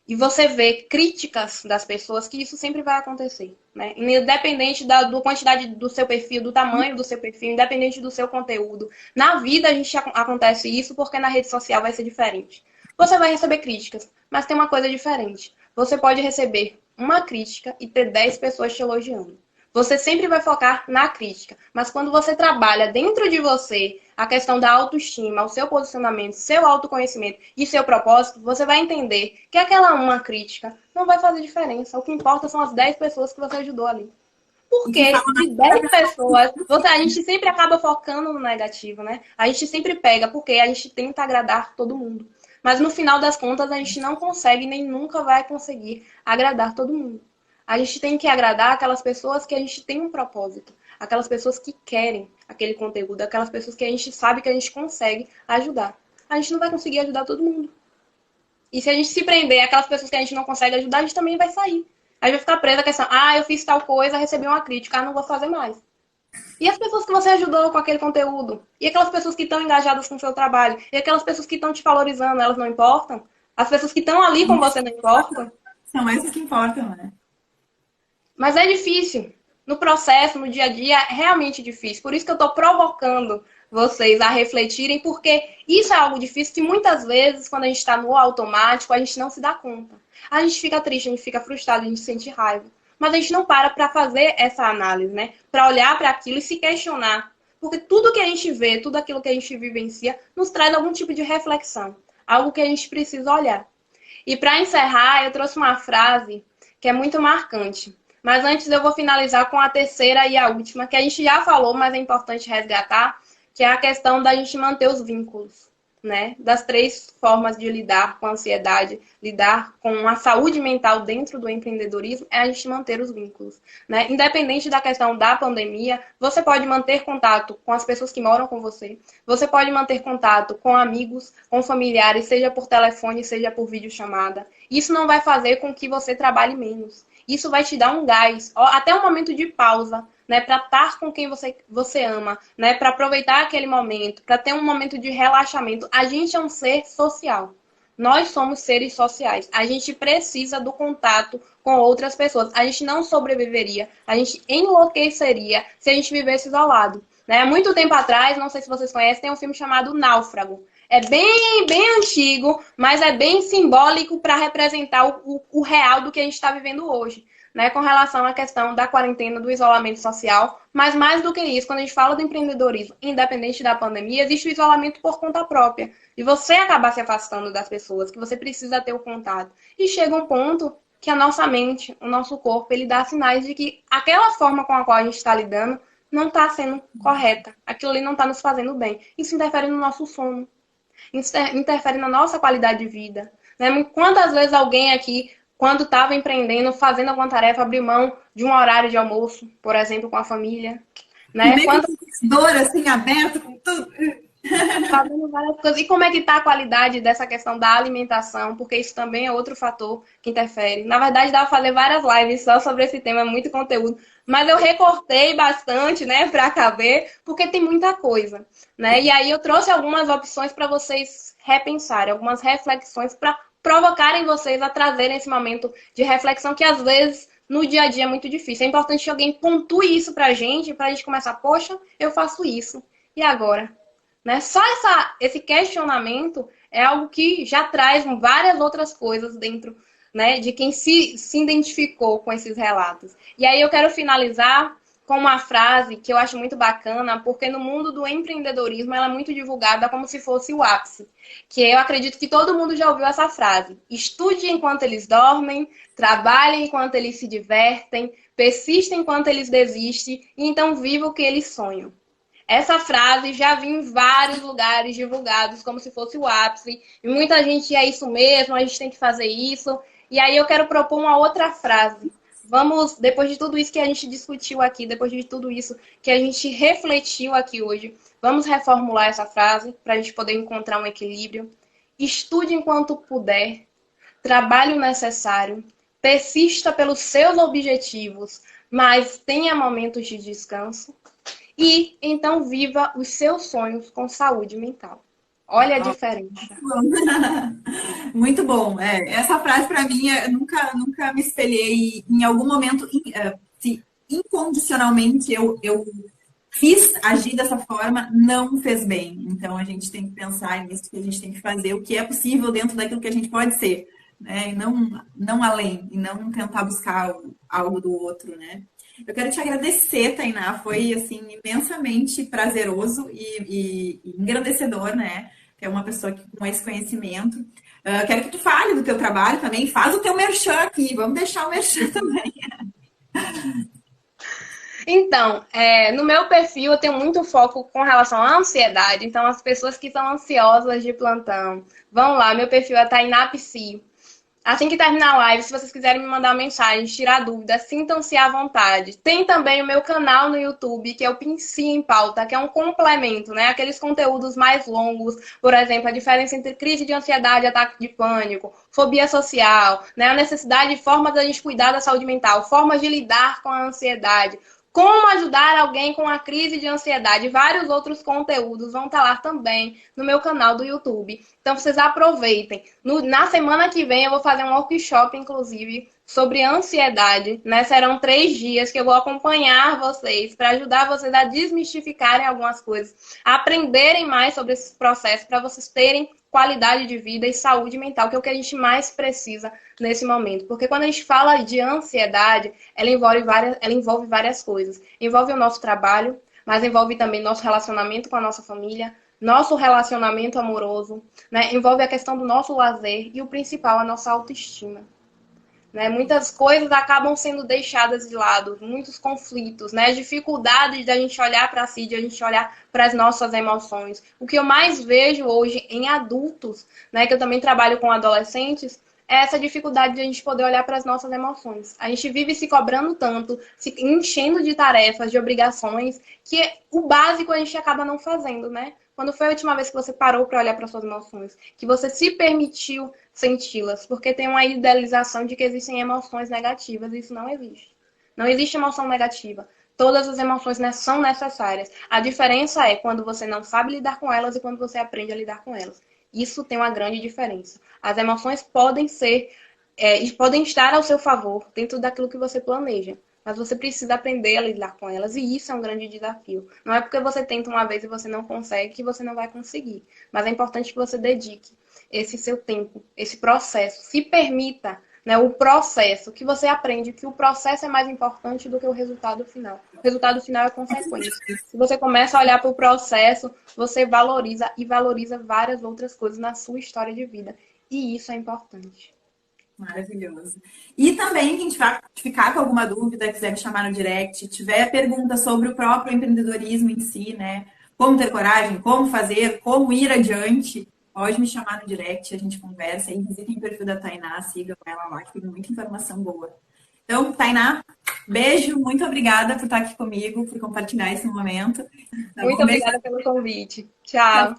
e você vê críticas das pessoas, que isso sempre vai acontecer, né? Independente da quantidade do seu perfil, do tamanho do seu perfil, independente do seu conteúdo. Na vida a gente acontece isso porque na rede social vai ser diferente. Você vai receber críticas, mas tem uma coisa diferente. Você pode receber uma crítica e ter 10 pessoas te elogiando. Você sempre vai focar na crítica, mas quando você trabalha dentro de você a questão da autoestima, o seu posicionamento, seu autoconhecimento e seu propósito, você vai entender que aquela uma crítica não vai fazer diferença. O que importa são as 10 pessoas que você ajudou ali. Porque de 10 pessoas, a gente sempre acaba focando no negativo, né? A gente sempre pega, porque a gente tenta agradar todo mundo. Mas no final das contas, a gente não consegue, nem nunca vai conseguir agradar todo mundo. A gente tem que agradar aquelas pessoas que a gente tem um propósito. Aquelas pessoas que querem aquele conteúdo. Aquelas pessoas que a gente sabe que a gente consegue ajudar. A gente não vai conseguir ajudar todo mundo. E se a gente se prender aquelas pessoas que a gente não consegue ajudar, a gente também vai sair. A gente vai ficar presa à questão, eu fiz tal coisa, recebi uma crítica, não vou fazer mais. E as pessoas que você ajudou com aquele conteúdo? E aquelas pessoas que estão engajadas com o seu trabalho? E aquelas pessoas que estão te valorizando, elas não importam? As pessoas que estão ali com você não importam? São essas que importam, né? Mas é difícil. No processo, no dia a dia, é realmente difícil. Por isso que eu estou provocando vocês a refletirem, porque isso é algo difícil que muitas vezes, quando a gente está no automático, a gente não se dá conta. A gente fica triste, a gente fica frustrado, a gente sente raiva. Mas a gente não para fazer essa análise, né? Para olhar para aquilo e se questionar. Porque tudo que a gente vê, tudo aquilo que a gente vivencia, nos traz algum tipo de reflexão. Algo que a gente precisa olhar. E para encerrar, eu trouxe uma frase que é muito marcante. Mas antes eu vou finalizar com a terceira e a última, que a gente já falou, mas é importante resgatar, que é a questão da gente manter os vínculos. né, das 3 formas de lidar com a ansiedade, lidar com a saúde mental dentro do empreendedorismo, é a gente manter os vínculos, né? Independente da questão da pandemia, você pode manter contato com as pessoas que moram com você, você pode manter contato com amigos, com familiares, seja por telefone, seja por videochamada. Isso não vai fazer com que você trabalhe menos. Isso vai te dar um gás, até um momento de pausa, né, para estar com quem você ama, né, para aproveitar aquele momento, para ter um momento de relaxamento. A gente é um ser social. Nós somos seres sociais. A gente precisa do contato com outras pessoas. A gente não sobreviveria, a gente enlouqueceria se a gente vivesse isolado. Né? Muito tempo atrás, não sei se vocês conhecem, tem um filme chamado Náufrago. É bem antigo, mas é bem simbólico para representar o real do que a gente está vivendo hoje, né? Com relação à questão da quarentena, do isolamento social. Mas mais do que isso, quando a gente fala do empreendedorismo, independente da pandemia, existe o isolamento por conta própria. E você acabar se afastando das pessoas, que você precisa ter o contato. E chega um ponto que a nossa mente, o nosso corpo, ele dá sinais de que aquela forma com a qual a gente está lidando não está sendo correta. Aquilo ali não está nos fazendo bem. Isso interfere no nosso sono. Interfere na nossa qualidade de vida. Né? Quantas vezes alguém aqui, quando estava empreendendo, fazendo alguma tarefa, abriu mão de um horário de almoço, por exemplo, com a família? Né? Dor assim, aberto, com tudo. Fazendo várias coisas. E como é que está a qualidade dessa questão da alimentação? Porque isso também é outro fator que interfere. Na verdade, dá para fazer várias lives só sobre esse tema, é muito conteúdo. Mas eu recortei bastante, né, para caber, porque tem muita coisa, né? E aí eu trouxe algumas opções para vocês repensarem, algumas reflexões para provocarem vocês a trazerem esse momento de reflexão que às vezes no dia a dia é muito difícil. É importante que alguém pontue isso para a gente começar, poxa, eu faço isso. E agora? Né? Só esse questionamento é algo que já traz várias outras coisas dentro, né, de quem se identificou com esses relatos. E aí eu quero finalizar com uma frase que eu acho muito bacana, porque no mundo do empreendedorismo ela é muito divulgada como se fosse o ápice. Que eu acredito que todo mundo já ouviu essa frase. Estude enquanto eles dormem, trabalhe enquanto eles se divertem, persista enquanto eles desistem, e então viva o que eles sonham. Essa frase já vi em vários lugares divulgados como se fosse o ápice. E muita gente é isso mesmo, a gente tem que fazer isso. E aí eu quero propor uma outra frase. Vamos, depois de tudo isso que a gente discutiu aqui, depois de tudo isso que a gente refletiu aqui hoje, vamos reformular essa frase para a gente poder encontrar um equilíbrio. Estude enquanto puder, trabalhe o necessário, persista pelos seus objetivos, mas tenha momentos de descanso. E então viva os seus sonhos com saúde mental. Olha a diferença. Muito bom. Essa frase, para mim, eu nunca me espelhei em algum momento, se incondicionalmente eu fiz agir dessa forma, não fez bem. Então, a gente tem que pensar nisso, que a gente tem que fazer o que é possível dentro daquilo que a gente pode ser, né? E não além, e não tentar buscar algo do outro, né? Eu quero te agradecer, Tainá. Foi, assim, imensamente prazeroso e engrandecedor, né? Que é uma pessoa com esse conhecimento. Quero que tu fale do teu trabalho também. Faz o teu merchan aqui. Vamos deixar o merchan também. Então, no meu perfil eu tenho muito foco com relação à ansiedade. Então, as pessoas que são ansiosas de plantão, vão lá. Meu perfil é Tainá Psi. Assim que terminar a live, se vocês quiserem me mandar uma mensagem, tirar dúvidas, sintam-se à vontade. Tem também o meu canal no YouTube, que é o Psi em Pauta, que é um complemento, né? Aqueles conteúdos mais longos, por exemplo, a diferença entre crise de ansiedade, ataque de pânico, fobia social, né? A necessidade de formas da gente cuidar da saúde mental, formas de lidar com a ansiedade, como ajudar alguém com a crise de ansiedade. Vários outros conteúdos vão estar lá também no meu canal do YouTube. Então, vocês aproveitem. Na semana que vem, eu vou fazer um workshop, inclusive, sobre ansiedade. Né? Serão 3 dias que eu vou acompanhar vocês para ajudar vocês a desmistificarem algumas coisas, a aprenderem mais sobre esse processo, para vocês terem qualidade de vida e saúde mental, que é o que a gente mais precisa nesse momento. Porque quando a gente fala de ansiedade, ela envolve várias coisas. Envolve o nosso trabalho, mas envolve também nosso relacionamento com a nossa família, nosso relacionamento amoroso, né? Envolve a questão do nosso lazer e o principal, a nossa autoestima. né? Muitas coisas acabam sendo deixadas de lado, muitos conflitos, né? Dificuldade da gente olhar para si, de a gente olhar para as nossas emoções. O que eu mais vejo hoje em adultos, né? Que eu também trabalho com adolescentes, é essa dificuldade de a gente poder olhar para as nossas emoções. A gente vive se cobrando tanto, se enchendo de tarefas, de obrigações, que o básico a gente acaba não fazendo, né? Quando foi a última vez que você parou para olhar para suas emoções? Que você se permitiu senti-las? Porque tem uma idealização de que existem emoções negativas e isso não existe. Não existe emoção negativa. Todas as emoções são necessárias. A diferença é quando você não sabe lidar com elas e quando você aprende a lidar com elas. Isso tem uma grande diferença. As emoções podem podem estar ao seu favor dentro daquilo que você planeja. Mas você precisa aprender a lidar com elas, e isso é um grande desafio. Não é porque você tenta uma vez e você não consegue que você não vai conseguir. Mas é importante que você dedique esse seu tempo, esse processo. Se permita, né, o processo, que você aprende que o processo é mais importante do que o resultado final. O resultado final é consequência. Se você começa a olhar para o processo, você valoriza e valoriza várias outras coisas na sua história de vida. E isso é importante. Maravilhoso. E também, quem ficar com alguma dúvida, quiser me chamar no direct, tiver pergunta sobre o próprio empreendedorismo em si, né? Como ter coragem, como fazer, como ir adiante, pode me chamar no direct, a gente conversa e visitem o perfil da Tainá, sigam ela lá, que tem muita informação boa. Então, Tainá, beijo, muito obrigada por estar aqui comigo, por compartilhar esse momento. Tá Muito bom? Beijo. obrigada pelo convite. Tchau.